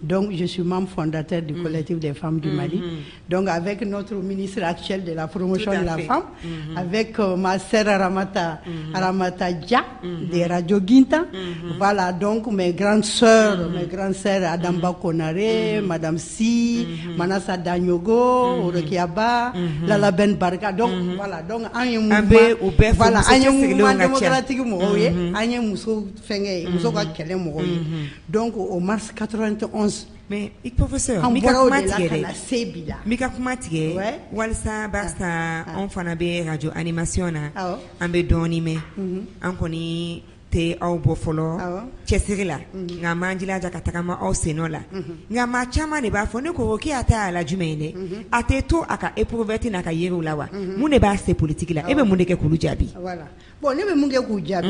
donc je suis membre fondateur du collectif des femmes du Mali donc avec notre ministre actuel de la promotion de la femme avec ma sœur Aramata Dia de Radio Ginta voilà donc mes grandes sœurs Adamba Konare Madame Si Manasa Danyogo Orokiaba Lala Ben Barka donc voilà donc an ye mouvement voilà an ye mouvement démocratique mɔgɔw ye an ye muso fɛnkɛ muso ka kɛlɛ mɔgɔw ye donc au mars 91 mais professeur an bɔra o de la ka na se bi la n b'i ka kuma tigɛ walasa barisa anw fana bɛ radio animation na an bɛ dɔɔni mɛn an kɔni tɛ aw bɔ fɔlɔ cɛsiri la nka an b'an jilaja ka tagama aw sennɔ la nka maa caman de b'a fɔ ne ko k'e y'a ta a la jumɛn ye dɛ a tɛ to a ka éprouvette n'a ka yiriw la wa mun de b'a se politique la e bɛ mun de kɛ k'olu jaabi voilà bon ne bɛ mun kɛ k'u jaabi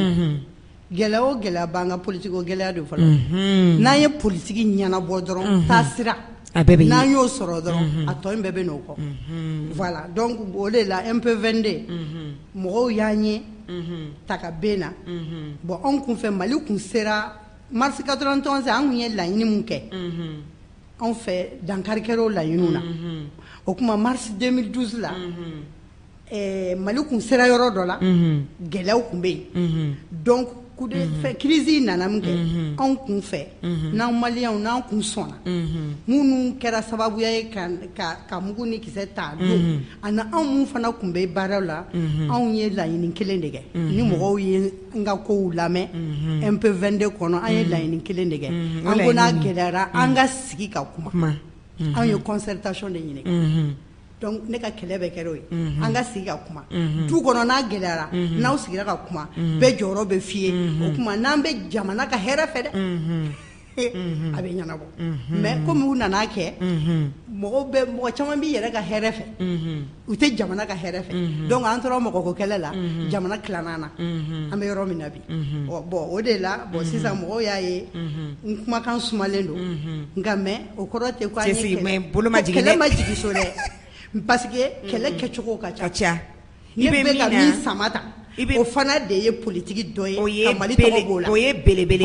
gɛlɛya o gɛlɛya b'an ka politique o gɛlɛya de fɔlɔ n'an ye politique ɲɛnabɔ dɔrɔn taasira n'an y'o sɔrɔ dɔrɔn a tɔ in bɛɛ bɛ n'o kɔ voilà donc o de la MP22 mɔgɔw y'an ye ta ka bɛn na bon anw kun fɛ Mali kun sera mars 91 an kun ye laɲini mun kɛ anw fɛ dankari kɛra o laɲiniw na o kuma mars 2012 la Mali kun sera yɔrɔ dɔ la gɛlɛyaw kun bɛ yen donc crise nana min kɛ anw kun fɛ n'an maliyɛnw n'an kun sɔnna minnu kɛra sababuya ye ka mugu ni kisɛ ta don ani anw mun fana kun bɛ baaraw la anw ye laɲini kelen de kɛ ni mɔgɔw ye n ka kow lamɛn MP22 kɔnɔ an ye laɲini kelen de kɛ an ko n'a gɛlɛyara an ka sigi ka kuma anw ye concertation de ɲini donc ne ka kɛlɛ bɛ kɛra o ye an ka sigi ka kuma du kɔnɔ n'a gɛlɛyara n'aw sigira ka kuma bɛɛ jɔyɔrɔ bɛ f'i ye o kuma n'an bɛ jamana ka hɛrɛ fɛ dɛ a bɛ ɲɛnabɔ mais comme u nana kɛ mɔgɔ caman b'i yɛrɛ ka hɛrɛ fɛ u tɛ jamana ka hɛrɛ fɛ donc an tora mɔgɔko kɛlɛ la jamana tilanna na an bɛ yɔrɔ min na bi bon o de la bon sisan mɔgɔw y'a ye n kumakan sumalen don nka mais o kɔrɔ tɛ ko an ye kɛlɛ ma jigin so dɛ parce que kɛlɛ kɛcogo ka ca ne bɛ ka min sama ta o fana de ye politique dɔ ye ka Mali tɔgɔ b'o la o ye belebele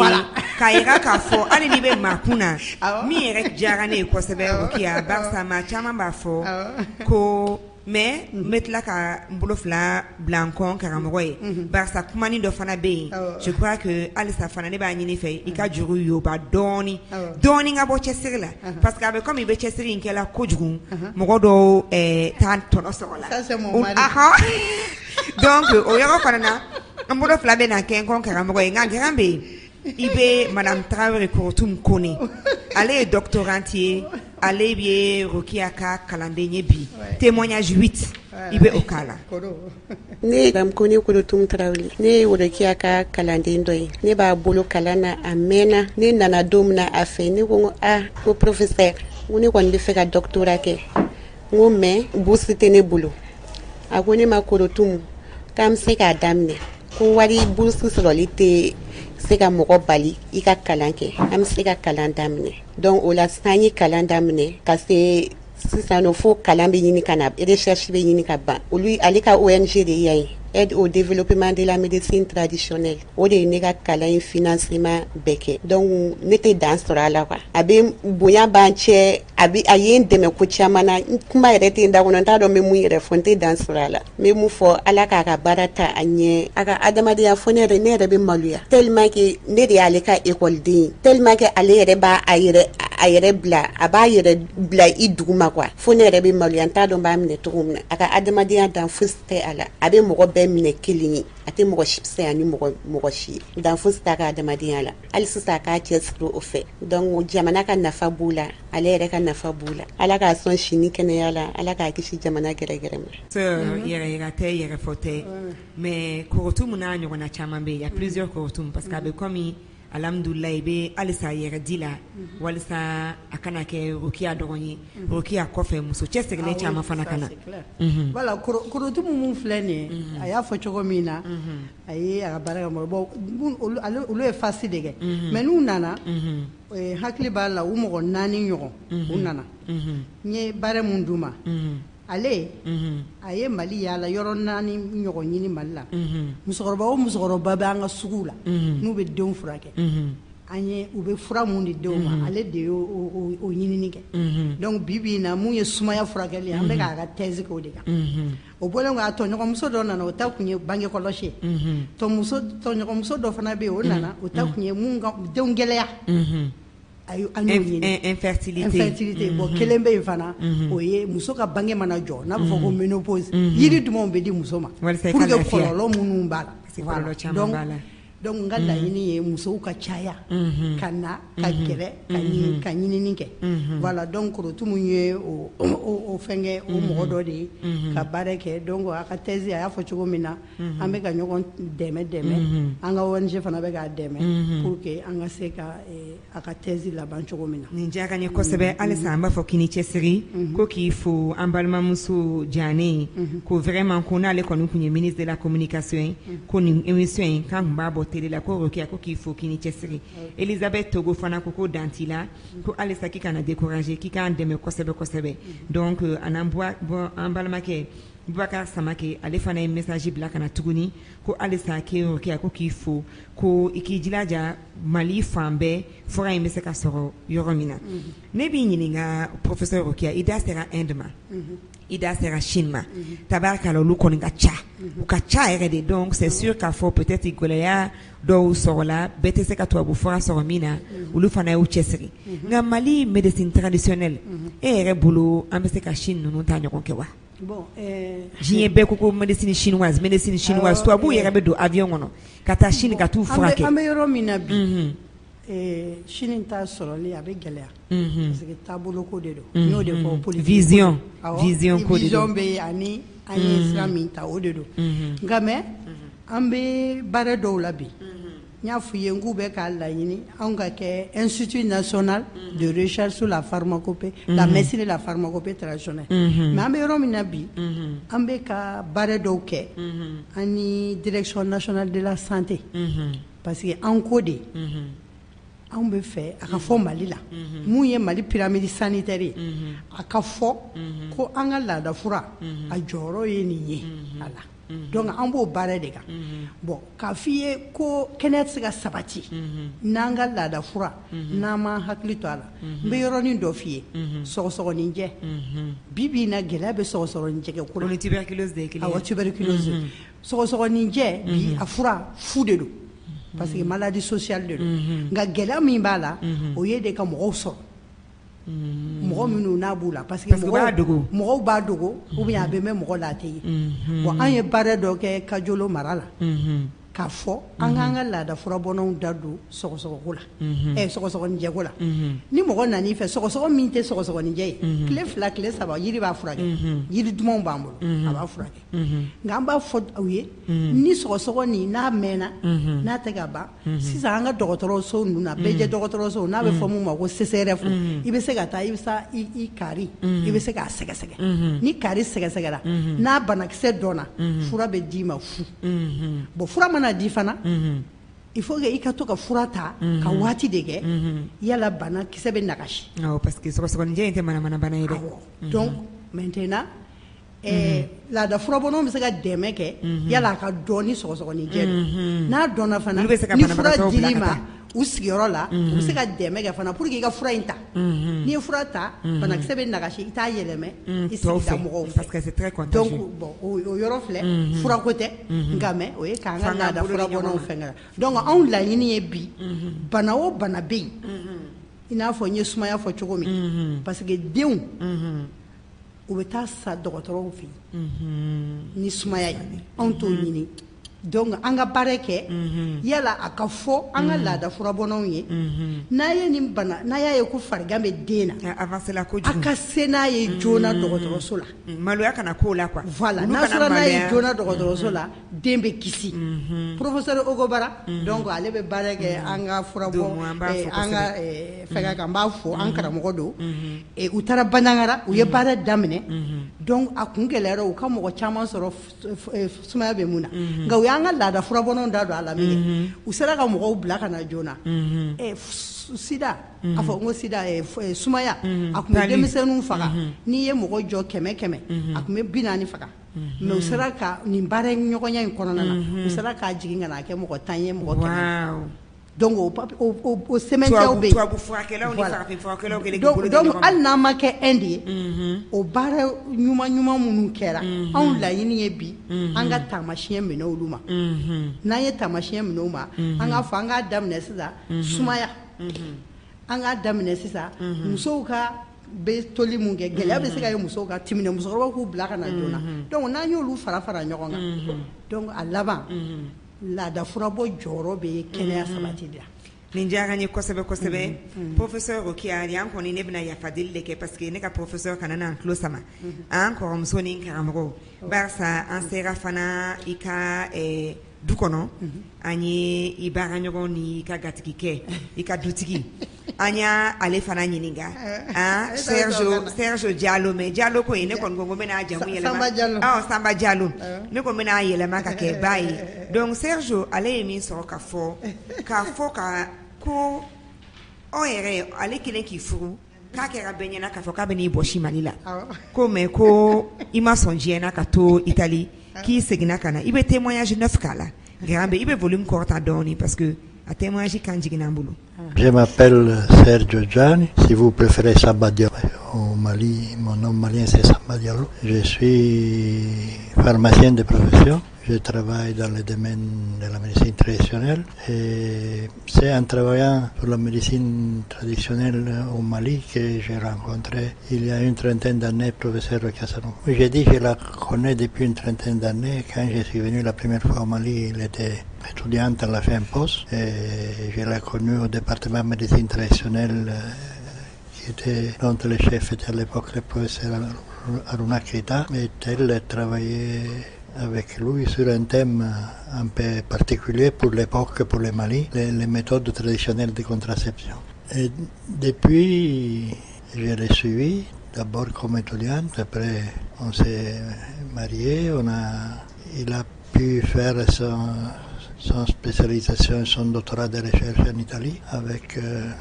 k'a yira k'a fɔ hali n'i bɛ maa kun na min yɛrɛ diyara ne ye kosɛbɛ Rokia barisa maa caman b'a fɔ ko mais n bɛ tila ka n bolo fila bila n kɔ karamɔgɔ ye barisa kumani dɔ fana bɛ yen je crois que halisa fana ne b'a ɲini fɛ i ka juru yoba dɔɔni ka bɔ cɛsiri la parce que a bɛ comme i bɛ cɛsiri in kɛla kojugu mɔgɔ dɔw t'a tɔnɔ sɔrɔ la donc o yɔrɔ fana na an bolo fila bɛ na kɛ n kɔ karamɔgɔ ye nka gɛrɛn bɛ yen i bɛ madame Traoré Korotum Kone ale ye doctorante ye ale bɛ Rokia ka kalanden ye bi témoignage 8 i bɛ o k'a la ne ye madame Kone Korotum Traoré ne ye Rokia ka kalanden dɔ ye ne b'a bolo kalan na a mɛnna ne nana don min na a fɛ ne ko ko professeur ko ne kɔni bɛ fɛ ka doctorat kɛ n ko mais bourse tɛ ne bolo a ko ne ma Korotum k'an bɛ se k'a daminɛ ko wari bourse sɔrɔli tɛ se ka mɔgɔ bali I ka kalan kɛ an bɛ se ka kalan daminɛ donc o la sisan ye kalan daminɛ ka se sisan nɔ fo kalan bɛ ɲini ka na recherche bɛ ɲini ka ban olu ale ka ONG de y'a ye aide au développement de la médecine traditionnelle o de ye ne ka kalan in financement bɛɛ kɛ donc ne tɛ dan sɔrɔ a la quoi a bɛ bonya b'an cɛ a ye n dɛmɛ ko caman na kuma yɛrɛ tɛ n da kɔnɔ n t'a dɔn n bɛ mun yɛrɛ fɔ n tɛ dan sɔrɔ a la n bɛ mun fɔ Ala k'a ka baara ta a ɲɛ a ka adamadenya fɔ ne yɛrɛ bɛ maloya tellement que ne de y'ale ka école den ye tellement que ale yɛrɛ b'a a yɛrɛ bila a b'a yɛrɛ bila I duguma quoi fo ne yɛrɛ bɛ maloya n t'a dɔn n b'a minɛ cogo min na a ka adamadenya dan fosi tɛ a la a bɛ mɔgɔ bɛɛ minɛ kelen ye a tɛ mɔgɔ si fisaya ni mɔgɔ si ye dan fosi t'a ka adamadenya la hali sisan a k'a cɛsiri o fɛ donc jamana ka nafa b'u la ale yɛrɛ ka nafa b'u la Ala k'a sɔn si ni kɛnɛya la Ala k'a kisi jamana gɛrɛgɛrɛ ma yɛrɛ yira tɛ yɛrɛ fɔ tɛ mais Korotum n'a ɲɔgɔnna caman bɛ yen il y a plusieurs Korotum parce que a bɛ comme alhamdulillah i bɛ halisa yɛrɛ di la walisa a kana kɛ Rokia dɔrɔn ye Rokia kɔfɛ muso cɛsirilen caman fana kana voilà Korotum mun filɛ nin ye a y'a fɔ cogo min na a ye a ka baara kɛ bon olu ye fasi de kɛ mais n'u nana hakili b'a la u mɔgɔ 4 ɲɔgɔn u nana n ye baara mun d'u ma ale a ye Mali yaala yɔrɔ 4 ɲɔgɔn ɲini Mali la musokɔrɔba o musokɔrɔba bɛ an ka suguw la n'u bɛ denw furakɛ u bɛ fura mun di denw ma ale de y'o ɲinini kɛ donc bi in na mun ye sumaya furakɛli ye an bɛ k'a ka thèse kɛ o de kan o bɔlen kɔ a tɔɲɔgɔnmuso dɔ nana o ta kun ye bange kɔlɔsi ye tɔɲɔgɔnmuso dɔ fana bɛ yen o nana o ta kun ye mun ka denw gɛlɛya infertilité bon kelen bɛ yen fana o ye muso ka bange mana jɔ n'a bɛ fɔ ko ménopause yiri jumɛnw bɛ di muso ma pour que kɔlɔlɔ minnu b'a la donc n ka laɲini ye musow ka caya ka na ka gɛrɛ ka ɲinini kɛ voilà donc Korotum ye o fɛnkɛ o mɔgɔ dɔ de ye ka baara kɛ donc a ka thèse a y'a fɔ cogo min na an bɛ ka ɲɔgɔn dɛmɛ an ka ONG fana bɛ k'a dɛmɛ pour que an ka se ka a ka thèse laban cogo min na nin diyara n ye kosɛbɛ halisa an b'a fɔ k'i ni cɛsiri ko k'i fo an balimamuso Diané ko vraiment ko n'ale kɔni kun ye ministre de la communication ye ko nin émission in k'an kun b'a bɔ télé la ko Rokia ko k'i fo k'i ni cɛsiri Elisabeth Togo fana ko danti la ko halisa k'i kana décourager k'i k'an dɛmɛ kosɛbɛ donc an balimakɛ Boubacar Samake ale fana ye message bila kana tuguni ko halisa k'i Rokia ko k'i fo ko i k'i jilaja Mali fan bɛɛ fura in bɛ se ka sɔrɔ yɔrɔ min na ne b'i ɲininka professeur Rokia i da sera Inde ma i da sera Chine ma tabarikala olu kɔni ka ca u ka ca yɛrɛ de donc c'est sûr k'a fɔ peut-être gɛlɛya dɔw sɔrɔla bɛɛ tɛ se ka tubabu fura sɔrɔ min na olu fana y'u cɛsiri nka Mali médecine traditionnelle e yɛrɛ bolo an bɛ se ka Chine ninnu ta ɲɔgɔn kɛ wa bon diɲɛ bɛɛ ko médecine chinoise tubabu yɛrɛ bɛ don avion kɔnɔ ka taa Chine ka t'u furakɛ an bɛ yɔrɔ min na bi Chine ta sɔrɔli a bɛ gɛlɛya parce que taabolo ko de don n y'o de fɔ politique vision ko de don vision bɛ yen ani an ye sira min ta o de don nka mais an bɛ baara dɔw la bi n y'a fɔ i ye n k'u bɛ k'a laɲini anw ka kɛ Institut national de recherche sur la pharmacopée, la médecine et la pharmacopée traditionnelle. Mais an bɛ yɔrɔ min na bi an bɛ ka baara dɔw kɛ an ni direction nationale de la santé parce que an ko de anw bɛ fɛ a ka fɔ Mali la mun ye Mali pyramide sanitaire ye a ka fɔ ko an ka laada fura a jɔyɔrɔ ye nin ye a la. Donc an b'o baara de kan bon k'a f'i ye ko kɛnɛya tɛ se ka sabati n'an ka laada fura n'an ma hakili to a la n bɛ yɔrɔnin dɔ f'i ye sɔgɔsɔgɔninjɛ bi bi in na gɛlɛya bɛ sɔgɔsɔgɔninjɛ kɛ ko la. O ni tuberculose de ye kelen ye. Awɔ tuberculose sɔgɔsɔgɔninjɛ bi a fura fu de don parce que maladie sociale de don nka gɛlɛya min b'a la o ye de ka mɔgɔw sɔrɔ. Mɔgɔ minnu n'a b'u la parce que mɔgɔw b'a dogo ou bien a bɛ mɛn mɔgɔ la a tɛ ye bon an ye baara dɔ kɛ Kajolo mara la k'a fɔ an k'an ka laada furabɔnaw da don sɔgɔsɔgɔko la sɔgɔsɔgɔninjɛko la ni mɔgɔ nan'i fɛ sɔgɔsɔgɔ min tɛ sɔgɔsɔgɔninjɛ ye tile 2 tile 3 yiri b'a furakɛ yiri dumanw b'an bolo a b'a furakɛ nka an b'a fɔ aw ye ni sɔgɔsɔgɔ nin n'a mɛnna n'a tɛ ka ban sisan an ka dɔgɔtɔrɔso ninnu na bɛɛ jɛ dɔgɔtɔrɔso n'a bɛ fɔ mun ma ko CCRF i bɛ se ka taa i bɛ i kari i bɛ se k'a sɛgɛsɛgɛ ni kari sɛgɛsɛgɛra n'a banakisɛ dɔnna fura bɛ d'i ma fu bon fura mana di fana il faut que i ka to ka fura ta ka waati de kɛ yala banakisɛ bɛ nagasi parce que sɔgɔsɔgɔninjɛ in tɛ manamana bana ye dɛ donc maintenant laada furabɔnaw bɛ se ka dɛmɛ kɛ yala a ka dɔn ni sɔgɔsɔgɔninjɛ don n'a dɔnna fana ni fura dir'i ma u sigiyɔrɔ la u bɛ se ka dɛmɛ kɛ fana pour que i ka fura in ta n'i ye fura ta banakisɛ bɛ nagasi i t'a yɛlɛmɛ i sigida mɔgɔw fɛ donc bon o yɔrɔ filɛ furako tɛ nka mais o ye k'an ka laada furabɔnaw fɛngɛ donc anw laɲini ye bi bana o bana bɛ yen i n'a fɔ n ye sumaya fɔ cogo min parce que denw u bɛ taa sa dɔgɔtɔrɔw fɛ yen ni sumaya ye anw t'o ɲini donc an ka baara kɛ yala a ka fɔ an ka laada furabɔnaw ye n'a ye nin bana n'a y'a ye ko farigan bɛ den na a ka se n'a ye joona dɔgɔtɔrɔso la maloya kana k'o la quoi voilà n'a sɔrɔ n'a ye joona dɔgɔtɔrɔso la den bɛ kisi professeur Ogobara donc ale bɛ baara kɛ an ka furabɔ an ka fɛngɛ kan n b'a fɔ an karamɔgɔ don u taara Banangara u ye baara daminɛ donc a kun gɛlɛyara u ka mɔgɔ caman sɔrɔ sumaya bɛ mun na nka u y'an ka laada furabɔnaw da don a la min kɛ u sera ka mɔgɔw bila ka na joona sida a fɔ n ko sida sumaya a tun bɛ denmisɛnninw faga n'i ye mɔgɔ jɔ 100 a tun bɛ 40 faga mais u sera ka nin baara ɲɔgɔnya in kɔnɔna na u sera k'a jigin ka na kɛ mɔgɔ 10 ye mɔgɔ 100 donc o sɛmɛntiyaw bɛ yen donc hali n'an ma kɛ un de ye o baara ɲuman minnu kɛra anw laɲini ye bi an ka taamasiyɛn minɛ olu ma n'an ye taamasiyɛn minɛ u ma an k'a fɔ an k'a daminɛ sisan sumaya an k'a daminɛ sisan musow ka bɛ toli mun kɛ gɛlɛya bɛ se ka ye musow ka timinɛ musokɔrɔbaw k'u bila ka na joona donc n'an y'olu fara ɲɔgɔn kan donc a laban laada furabɔ jɔyɔrɔ bɛ kɛnɛya sabati la nin diyara n ye kosɛbɛ kosɛbɛ professeur Rokia yan kɔni ne bɛna yafadeli de kɛ parce que ne ka professeur kana n'an tulo sama an kɔrɔmuso ni karamɔgɔ barisa an sera fana i ka du kɔnɔ an ye i baara ɲɔgɔn ni i ka gatigikɛ i ka dutigi an y'a ale fana ɲininka Serge Diallo mais Diallo ko in ne kɔni ko n bɛna jamu yɛlɛma Samba Diallo ne ko n bɛna yɛlɛma ka kɛ ba ye donc Serge ale ye min sɔrɔ ka fɔ ko anw yɛrɛ ale kelen k'i furu k'a kɛra bɛɛ ɲɛna k'a fɔ k'a bɛ n'i bɔsi Mali la ko mais ko i ma sɔn diɲɛna ka to Italie k'i seginna ka na i bɛ témoignage 9 k'a la i bɛ volume kɔrɔta dɔɔni parce que a témoignage kan jiginna an bolo. Je m'appelle Sergio Gianni, si vous préférez Samba Diallo. Au Mali, mon nom malien c'est Samba Diallo. Je suis pharmacien de profession. Je travaille dans le domaine de la médecine traditionnelle et c'est en travaillant sur la médecine traditionnelle au Mali que j'ai rencontré il y a une trentaine d'années le professeur Rokia Sanogo. J'ai dit que je la connais depuis une trentaine d'années. Quand je suis venu la première fois au Mali, il était étudiant, elle a fait un poste et je l'ai connu au département de médecine traditionnelle dont le chef était à l'époque le professeur Aruna Keita et elle travaillait avec lui sur un thème un peu particulier pour l'époque, pour le Mali, les méthodes traditionnelles de contraception. Et depuis, je l'ai suivi, d'abord comme étudiante, après on s'est mariés, il a pu faire son spécialisation, son doctorat de recherche en Italie avec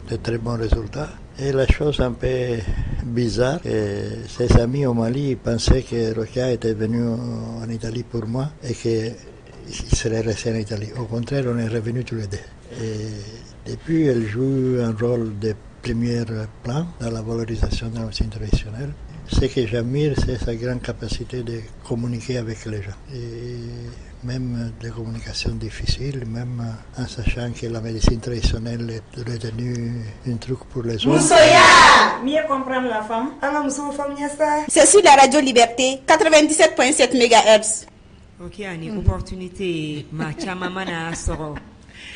de très bons résultats. Et la chose un peu bizarre, ses amis au Mali pensaient que Rokia était venu en Italie pour moi et qu'il serait resté en Italie. Au contraire, on est revenus tous les deux. Et depuis, elle joue un rôle de premier plan dans la valorisation de la médecine traditionnelle. Ce que j'admire, c'est sa grande capacité de communiquer avec les gens. Et même des communications difficiles, même en sachant que la médecine traditionnelle est devenue un truc pour les hommes. Moussoya, mieux comprendre la femme. C'est sur la radio Liberté 97.7 MHz. Ok, une opportunité, ma chamamana soro.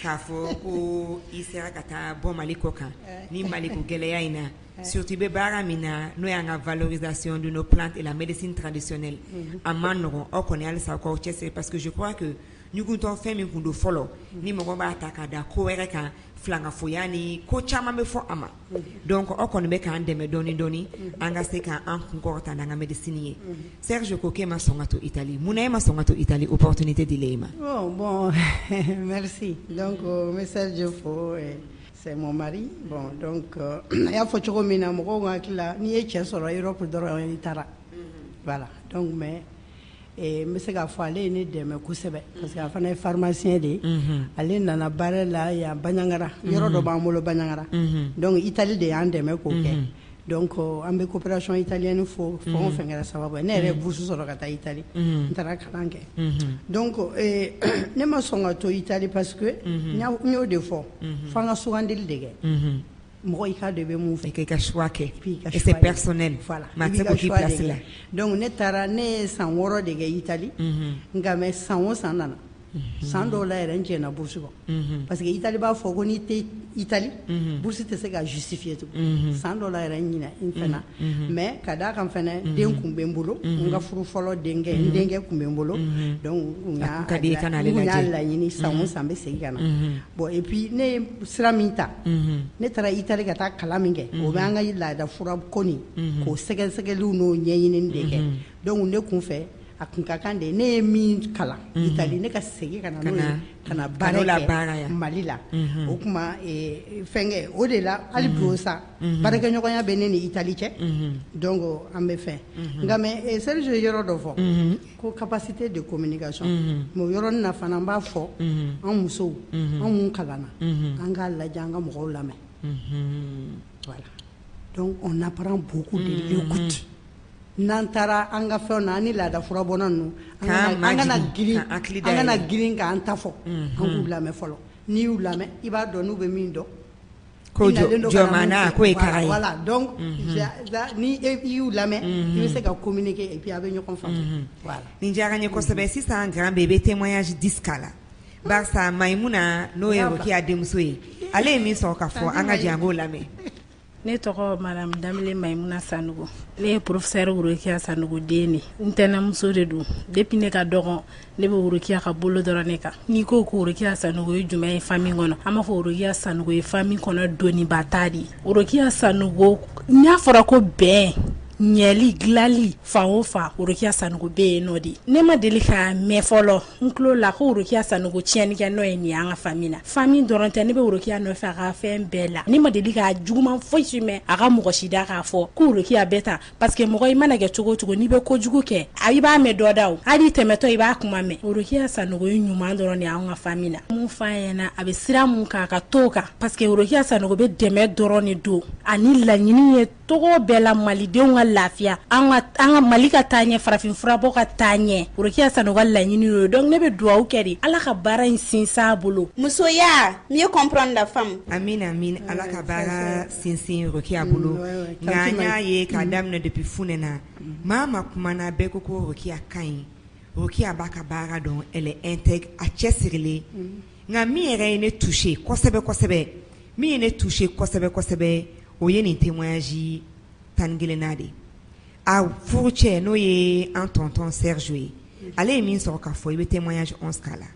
Kafo ko isera kata bon maliko kan ni maliko geleya ina surtout be bara mina no yanga valorisation de nos plantes et la médecine traditionnelle amano o koni alisa ko chese parce que je crois que nyugunto femi kundo follow ni mo ba ataka da ko ere kan flanga foyani ko chama me fo ama donc o koni be kan deme doni anga se kan an kunkorta na médecine ye Serge Koke ma songato Italie muna ma songato Italie opportunité de lema bon merci donc mais Serge Fo c'est mon mari bon donc ya fo choko mina mo ko ngakila ni e chesoro Europe doro itara voilà donc mais et me se ka fo ale ni deme kusebe parce que afana est pharmacien de ale nana bare la ya banyangara yoro do ba molo banyangara donc Italie de ande me ko ke donc ambe coopération italienne fo fengera sababu ne re busu soro kata Italie ntara kalanke donc ne ma songa to Italie parce que nyo de fo fanga sougandil dege mo ika de be mu fait que choix que et c'est personnel voilà ma tebo qui place là donc ne tara ne san woro dege Italie ngame san sanana $100 renje na bourse ko parce que Italie ba fo ko ni te Italie bourse te se ga justifier tout $100 renina infana mais kada kan fana den kumbe mbolo nga furu folo denge kumbe mbolo donc nga kadi kana le la yini san sambe se gana bon et puis ne sramita ne tara Italie ga ta kalaminge o ba nga yilla da fura koni ko segelu no nyeyini ndeke donc ne kun fe akunkakande ne min kala Italie ne ka segi kana bara malila o kuma fenge o de la ali brosa baraka nyokonya beneni Italie che donc ambe fe ngame Serge yoro do fo ko capacité de communication mo yoro na fana ba fo an muso an mun kalana an ga la janga mo lame voilà donc on apprend beaucoup de l'écoute nantara anga fona ni la da fura bonanu anga na girin ka antafo angu lame folo ni u lame iba do nu be min do ko jomana ko e karay voilà donc ni u lame il se ka communiquer et puis avec ñu confiance voilà ni jaranye ko sebe si ça un grand bébé témoignage discala barsa maimuna no yero ki ademsoyi ale mi so ka fo anga jango lame ne tɔgɔ madame Damile Maimuna Sanogo ne ye professeur Worokiya Sanogo den ye ntɛnɛmuso de don depuis ne ka dɔgɔn ne bɛ Worokiya ka bolo dɔrɔn ne kan n'i ko ko Worokiya Sanogo ye jumɛn ye famille kɔnɔ an b'a fɔ Worokiya Sanogo ye famille kɔnɔ doniba ta de ye Worokiya Sanogo n'a fɔra ko bɛn ɲɛli gilali fan o fan Worokiya Sanogo bɛ yen nɔ de ne ma deli ka mɛn fɔlɔ n tulo la ko Worokiya Sanogo tiɲɛni kɛ n'o ye nin y'an ka famille la famille dɔrɔn tɛ ne bɛ Worokiya nɔfɛ a ka fɛn bɛɛ la ne ma deli ka juguman foyi si mɛn a ka mɔgɔ si da k'a fɔ ko Worokiya bɛ tan parce que mɔgɔ i mana kɛ cogo o cogo n'i bɛ kojugu kɛ i b'a mɛn dɔ da o hali tɛmɛtɔ i b'a kuma mɛn Worokiya Sanogo ye ɲuman dɔrɔn de y'an ka famille la mun f'a ɲɛna a bɛ sira mun kan a ka t'o kan parce que Worokiya Sanogo bɛ dɛmɛ dɔrɔn de don ani laɲini ye togo bɛɛ la malidenw ka lafiya an ka Mali ka taa ɲɛ farafin furabɔ ka taa ɲɛ Worokiya Sanogo ka laɲini y'o donc ne bɛ dugawu kɛ de Ala ka baara in sinsin a bolo musoya mieux comprendre la femme amin Ala ka baara sinsin Worokiya bolo nka n y'a ye k'a daminɛ depuis funɛna maa ma kumana bɛɛ ko ko Worokiya ka ɲi Worokiya b'a ka baara dɔn elle est intègre a cɛsirilen nka min yɛrɛ ye ne touché kosɛbɛ min ye ne touché kosɛbɛ o ye nin témoignage tan kelenna de a furu cɛ n'o ye an tonton Serge ye allez min so ka fo ibe témoignage on scala.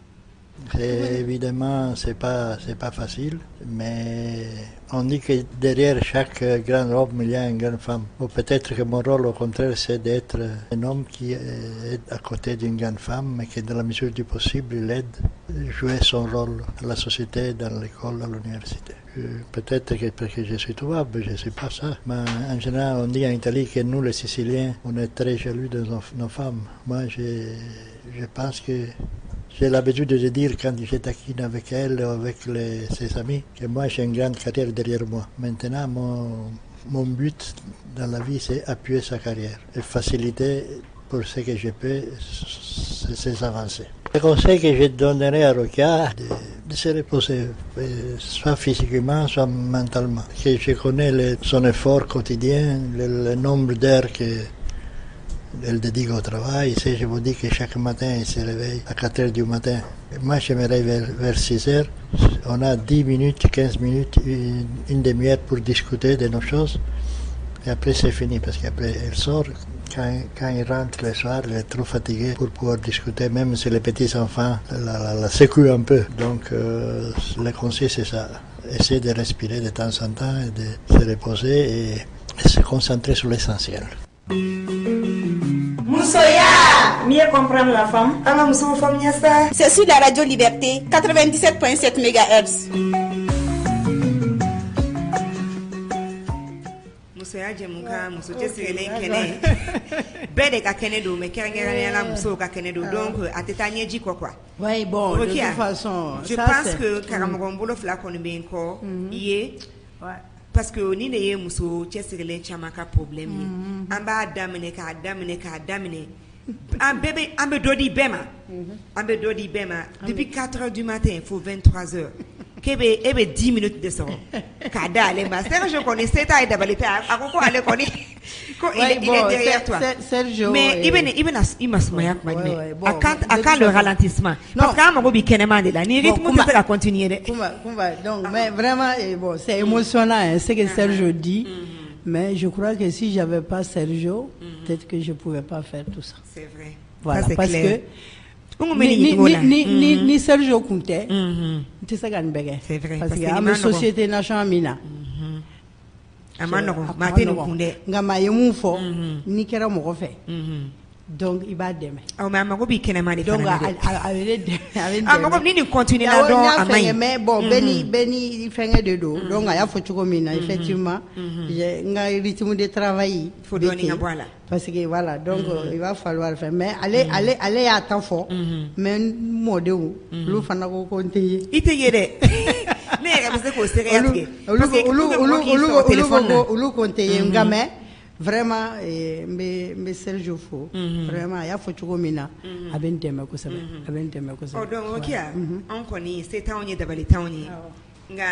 Évidemment, c'est pas facile, mais on dit que derrière chaque grand homme, il y a une grande femme. Ou peut-être que mon rôle, au contraire, c'est d'être un homme qui est à côté d'une grande femme, mais qui, dans la mesure du possible, il aide à jouer son rôle dans la société, dans l'école, à l'université. Peut-être que parce que je suis trouvable, je ne sais pas ça. Mais en général, on dit en Italie que nous, les Siciliens, on est très jaloux de nos femmes. Moi, je pense que j'ai l'habitude de dire quand je taquine avec elle ou avec ses amis que moi j'ai une grande carrière derrière moi. Maintenant, mon but dans la vie, c'est appuyer sa carrière et faciliter pour ce que je peux ses avancées. Le conseil que je donnerais à Rokia, de se reposer, soit physiquement, soit mentalement. Que je connais son effort quotidien, le nombre d'heures qu'elle dédique au travail. Je vous dis que chaque matin, il se réveille à 4 heures du matin. Moi, je me réveille vers 6 heures. On a 10 minutes, 15 minutes, une demi-heure pour discuter de nos choses. Et après, c'est fini, parce qu'après, elle sort. Quand il rentre le soir, il est trop fatigué pour pouvoir discuter, même si les petits enfants la secouent un peu. Donc, le conseil, c'est ça. Essayer de respirer de temps en temps, et de se reposer et se concentrer sur l'essentiel. Moussoya, mieux comprendre la femme. C'est sur la radio Liberté 97.7 MHz. Musoya jemuka muso tesirele kene bede ka kene do me kengere la muso ka kene do donc atetanye jiko quoi. Oui, bon, de toute façon, je pense que Karamogombo fla koni be nko yé parce que ni ne ye muso tesirele chama ka problème amba damine ambe dodi bema depuis 4 heures du matin il faut 23 heures ebe 10 minutes de son kada ale master je connais cette aide d'abalité akoko ale connaît il est derrière toi Sergio, mais imasmoya quand le ralentissement parce que amogo bi kenema de la ni rythme peut pas continuer donc mais vraiment bon c'est émotionnel ce que Sergio dit. Mais je crois que si j'avais pas Sergio, peut-être que je pouvais pas faire tout ça. C'est vrai. Voilà, ça, parce clair. Que ni Sergio Kunte, c'est vrai. Parce que la société nationale mina. Amano, Martin Kunde. Ngama yemu fo, ni kera mo fait. Donc il va demain. Oh mais amago bi kenema de donc avec amago ni continuer là donc amay mais bon beni fenge de do donc aya fo chuko mina effectivement nga rythme de travail faut donner voilà parce que voilà donc il va falloir faire mais aller à temps fort mais modèle lu fana ko konté ite de mais parce que c'est réel parce que lu konté ngame vraiment mais Sergio fo vraiment ya fo chuko mina abentema ko sabe oh donc OK on connaît c'est tawnye dabali tawnye nga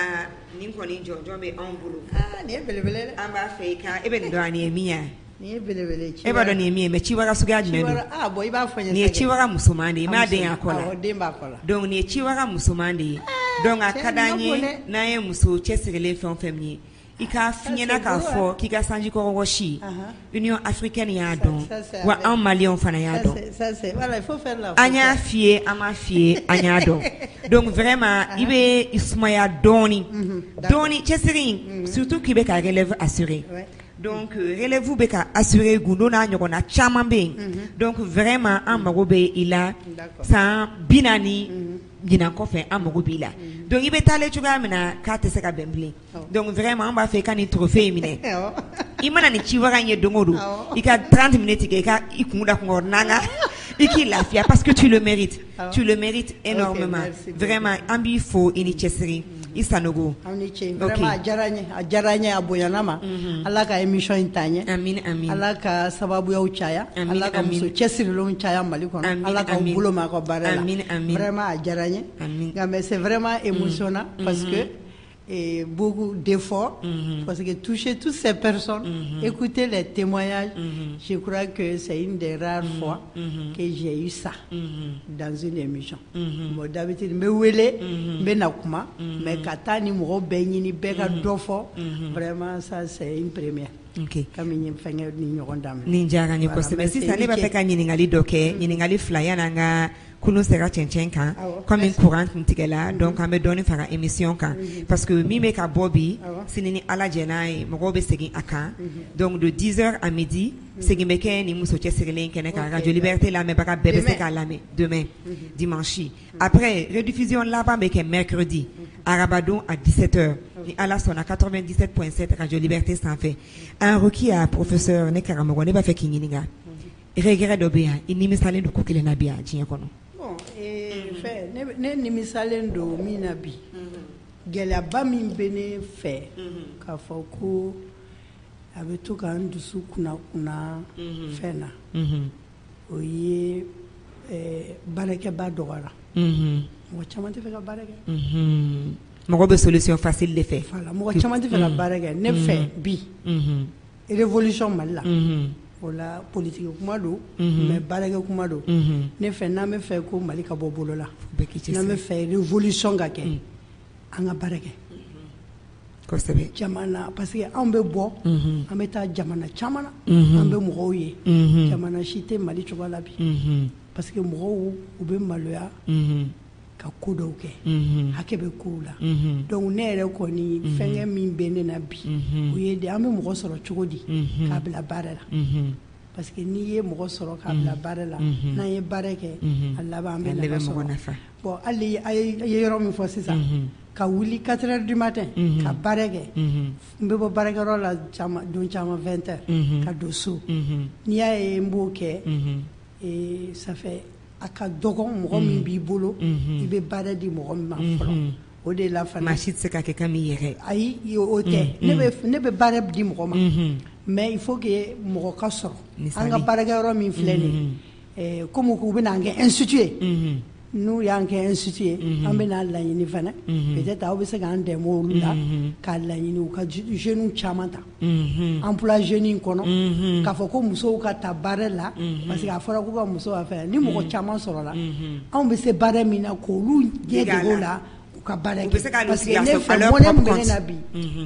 nin koni jojo be on bulu ne belebele amba feika ebe ndo ani emia ne belebele chi eba do ni emia me chi wara suga jine do boy ba fanya ne chi wara musumande ma den akola demba akola donc ne chi wara musumande donc akadanye na ye muso chesirele fon femni ika finyena ka fo kika sanji ko woshi Union africaine ya don wa en Malion fana ya don ça c'est voilà il faut faire la anya fie ama fie anya don donc vraiment ibe ismaya doni chesirin surtout qui be ka relève assuré donc relève be ka assuré gundo na nyoko na chama be donc vraiment en magobe ila sans binani gina kofe amogo bila donc ibe tale chuga mina ka te seka bemble donc vraiment on va faire kan trophée mine imana ni chiwara nye dongodo ika 30 minutes ke ka ikunda ko nanga iki lafia parce que tu le mérites énormément vraiment ambi fo ini chesiri isanogo vraiment jaranye aboyanama alaka émission intanye amin alaka sababu ya uchaya alaka muso chesiri lo uchaya mbali kono alaka ubulo mako barela vraiment jaranye mais c'est vraiment émotionnant parce que et beaucoup d'efforts parce que toucher toutes ces personnes, écouter les témoignages, je crois que c'est une des rares fois que j'ai eu ça dans une émission. Moi d'habitude me wele me nakuma mais kata ni mo benyini bega dofo vraiment ça c'est une première. kami ɲe fɛngɛ ni ɲɔgɔn daminɛ nin diyara n ye kosɛbɛ sisan ne b'a fɛ ka ɲininkali dɔ kɛ ɲininkali fila yan'an ka kunu sera cɛncɛn kan comme courant tun tigɛla donc an bɛ dɔɔni fara émission kan parce que min bɛ ka bɔ bi sini ni Ala jɛn n'a ye mɔgɔw bɛ segin a kan donc de 10h à midi segin bɛ kɛ ni muso cɛsirilen kɛnɛ kan Radio Liberté lamɛnbaga bɛɛ bɛ se k'a lamɛn demain dimanche après rediffusion laban bɛ kɛ mercredi arabadon à 17h ni Ala sɔnna 97.7 Radio Liberté sanfɛ un requis à professeur ne karamɔgɔ ne b'a fɛ k'i ɲininka regret dɔ bɛ yan i nimisalen don ko kelen na bi yan diɲɛ kɔnɔ ne nimisalen don min na bi gɛlɛyaba min bɛ ne fɛ k'a fɔ ko a bɛ to ka n dusu kunna fɛn na o ye baarakɛba dɔgɔyara mɔgɔ caman tɛ fɛ ka baara kɛ mɔgɔ bɛ solution facile de fɛ mɔgɔ caman tɛ fɛ ka baara kɛ ne fɛ bi révolution Mali la o la politique kuma don mais baarakɛ kuma don ne fɛ n'an bɛ fɛ ko Mali ka bɔ bolo la n'an bɛ fɛ révolution ka kɛ an ka baara kɛ kosɛbɛ jamana parce que anw bɛ bɔ an bɛ taa jamana caman na an bɛ mɔgɔw ye jamana si tɛ Mali cogoya la bi parce que mɔgɔw u bɛ maloya ka ko dɔw kɛ hakɛ bɛ kow la donc ne yɛrɛ kɔni fɛngɛ min bɛ ne na bi o ye de an bɛ mɔgɔ sɔrɔ cogo di k'a bila baara la parce que n'i ye mɔgɔ sɔrɔ k'a bila baara la n'an ye baara kɛ a laban an bɛ nafa sɔrɔ bon hali a ye yɔrɔ min fɔ sisan ka wuli 4h du matin ka baara kɛ n bɛ bɔ baarakɛyɔrɔ la don caman 20h ka don so n'i y'a ye n b'o kɛ ça fait a ka dɔgɔn mɔgɔ min b'i bolo i bɛ baara di mɔgɔ min ma fɔlɔ o de la fana maa si tɛ se ka kɛ ka min yɛrɛ ayi o tɛ ne bɛ baara di mɔgɔ ma mais il faut que mɔgɔ ka sɔrɔ an ka baarakɛyɔrɔ min filɛ nin ye comme u bɛ n'an kɛ institut ye n'u y'an kɛ institut ye an bɛ n'a laɲini fana peut-être aw bɛ se k'an dɛmɛ olu la k'a laɲini u ka jeunes caman ta emploi jeunes in kɔnɔ k'a fɔ ko musow ka ta baara la parce que a fɔra k'u ka musow ka fɛ ni mɔgɔ caman sɔrɔla anw bɛ se baara min na k'olu ɲɛ dege o la u ka baara kɛ parce que ne fɛ mɔnɛ min bɛ ne na bi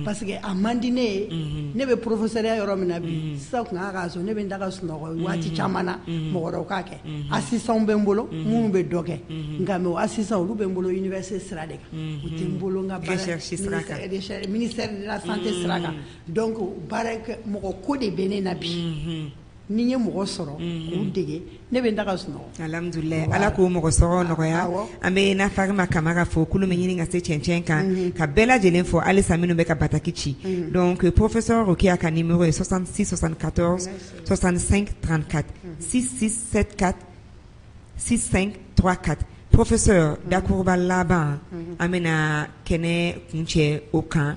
parce que a man di ne ye ne bɛ professeuria yɔrɔ min na bi sisan kun ka so ne bɛ n da ka sunɔgɔ waati caman na mɔgɔ wɛrɛw k'a kɛ assistant bɛ n bolo minnu bɛ dɔ kɛ nka mais o assistant olu bɛ n bolo université sira de kan u tɛ n bolo n ka baara ministère de la santé sira kan donc baara mɔgɔ ko de bɛ ne na bi ni ye mɔgɔ sɔrɔ k'u dege ne bɛ n da ka sunɔgɔ alhamdulilayi ala k'o mɔgɔ sɔrɔ nɔgɔya an bɛ na Farima Kamara fo kulu min ɲini ka se cɛncɛn kan ka bɛɛ lajɛlen fɔ halisa minnu bɛ ka bataki ci donc professeur Rokia ka numéro est 66 74 65 34 6674 6534 professeur dakuruba laban an bɛna kɛnɛ kuncɛ o kan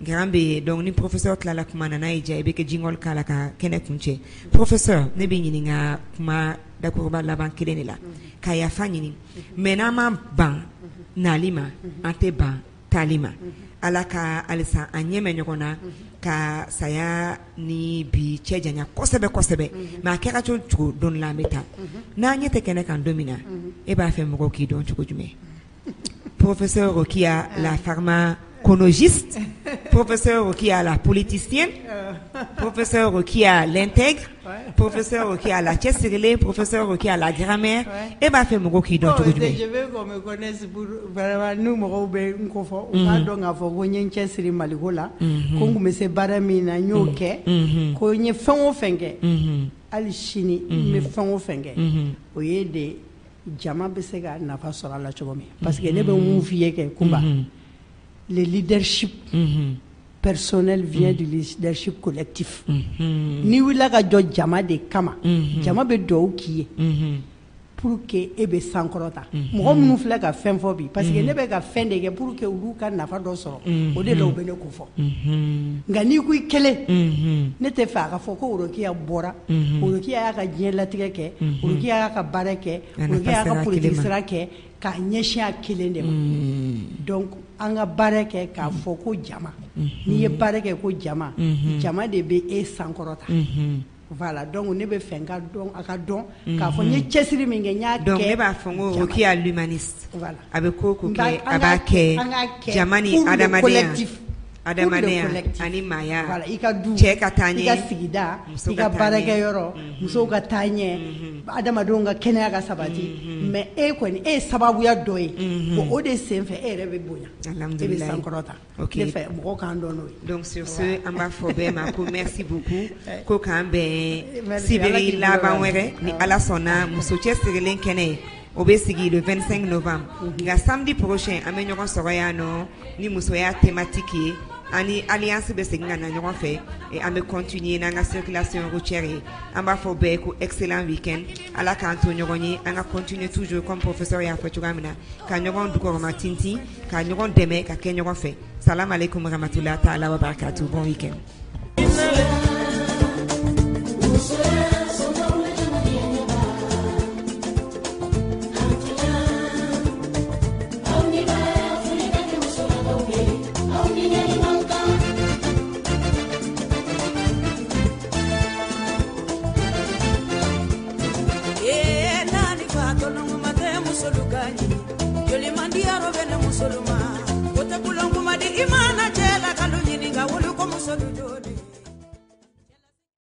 garan bɛ donc ni professeur tilala kuma na n'a y'i diya i bɛ kɛ jingɔli k'a la ka kɛnɛ kuncɛ professeur ne bɛ ɲininka kuma dakuruba laban kelen de la ka yafa ɲini mais n'an ma ban nali ma an tɛ ban taali ma ala ka halisa an ɲɛmɛ ɲɔgɔn na ka saya ni bi cɛ janya kosɛbɛ kosɛbɛ mais a kɛra cogo don la an bɛ taa n'an ɲɛ tɛ kɛnɛ kan don min na e b'a fɛ mɔgɔw k'i dɔn cogo jumɛn professeur Rokia la pharmacologiste professeur Rokia la politicienne professeur Rokia l'intègre professeur Rokia la cɛsirilen professeur Rokia la grammaire e b'a fɛ mɔgɔw k'i dɔn cogo jumɛn je veux qu'on me connaisse pour vraiment ni mɔgɔw bɛ n ko fɔ u k'a dɔn k'a fɔ ko n ye n cɛsiri maliko la ko n tun bɛ se baara min na n y'o kɛ ko n ye fɛn o fɛn kɛ hali sini n bɛ fɛn o fɛn kɛ o ye de jama bɛ se ka nafa sɔrɔ a la cogo min parce que ne bɛ mun f'i ye kɛ Kumba le leadership personnel vient du leadership collectif ni wulila ka jɔ jama de kama jama bɛ dugawu k'i ye pour que e bɛ sankɔrɔta mɔgɔ minnu filɛ ka fɛn fɔ bi parce que ne bɛ ka fɛn de kɛ pour que olu ka nafa dɔ sɔrɔ o de la u bɛ ne ko fɔ nka n'i ko i kelen ne tɛ fɛ a ka fɔ ko Rokia bɔra Rokia y'a ka diɲɛlatigɛ kɛ Rokia y'a ka baara kɛ Rokia y'a ka politique sira kɛ k'a ɲɛsin a kelen de ma donc an ka baara kɛ k'a fɔ ko jama n'i ye baara kɛ ko jama jama de bɛ e sankɔrɔta voilà donc ne bɛ fɛ n ka dɔn a ka dɔn k'a fɔ n ye cɛsiri min kɛ n y'a kɛ donc ne b'a fɔ ko Rokia l'humaniste a bɛ ko ko kɛ a b'a kɛ jama ni adamadenya adamadenya ani maya voilà i ka du cɛ ka taa ɲɛ i ka sigida i ka baarakɛyɔrɔ musow ka taa ɲɛ adamadenw ka kɛnɛya ka sabati mais e kɔni e ye sababuya dɔ ye bon o de sen fɛ e yɛrɛ bɛ bonya e bɛ sankɔrɔta ne fɛ mɔgɔw k'an dɔn n'o ye donc sur ce an b'a fɔ bɛɛ ma ko merci beaucoup ko k'an bɛn sibiri laban wɛrɛ ni ala sɔnna muso cɛ sirilen kɛnɛ o bɛ sigi le 25 novembre nka samedi prochain an bɛ ɲɔgɔn sɔrɔ yan nɔ ni musoya thématique ye ani alliance bɛ segin ka na ɲɔgɔn fɛ an bɛ continuer n'an ka circulation routière ye an b'a fɔ bɛɛ ko excellent week-end ala k'an to ɲɔgɔn ye an ka continuer toujours comme professeur y'a fɔ cogoya min na ka ɲɔgɔn dugɔrɔma tintin ka ɲɔgɔn dɛmɛ ka kɛ ɲɔgɔn fɛ salam alaikum rahmatullahi ta'ala wa barakatuh bon week-end Solo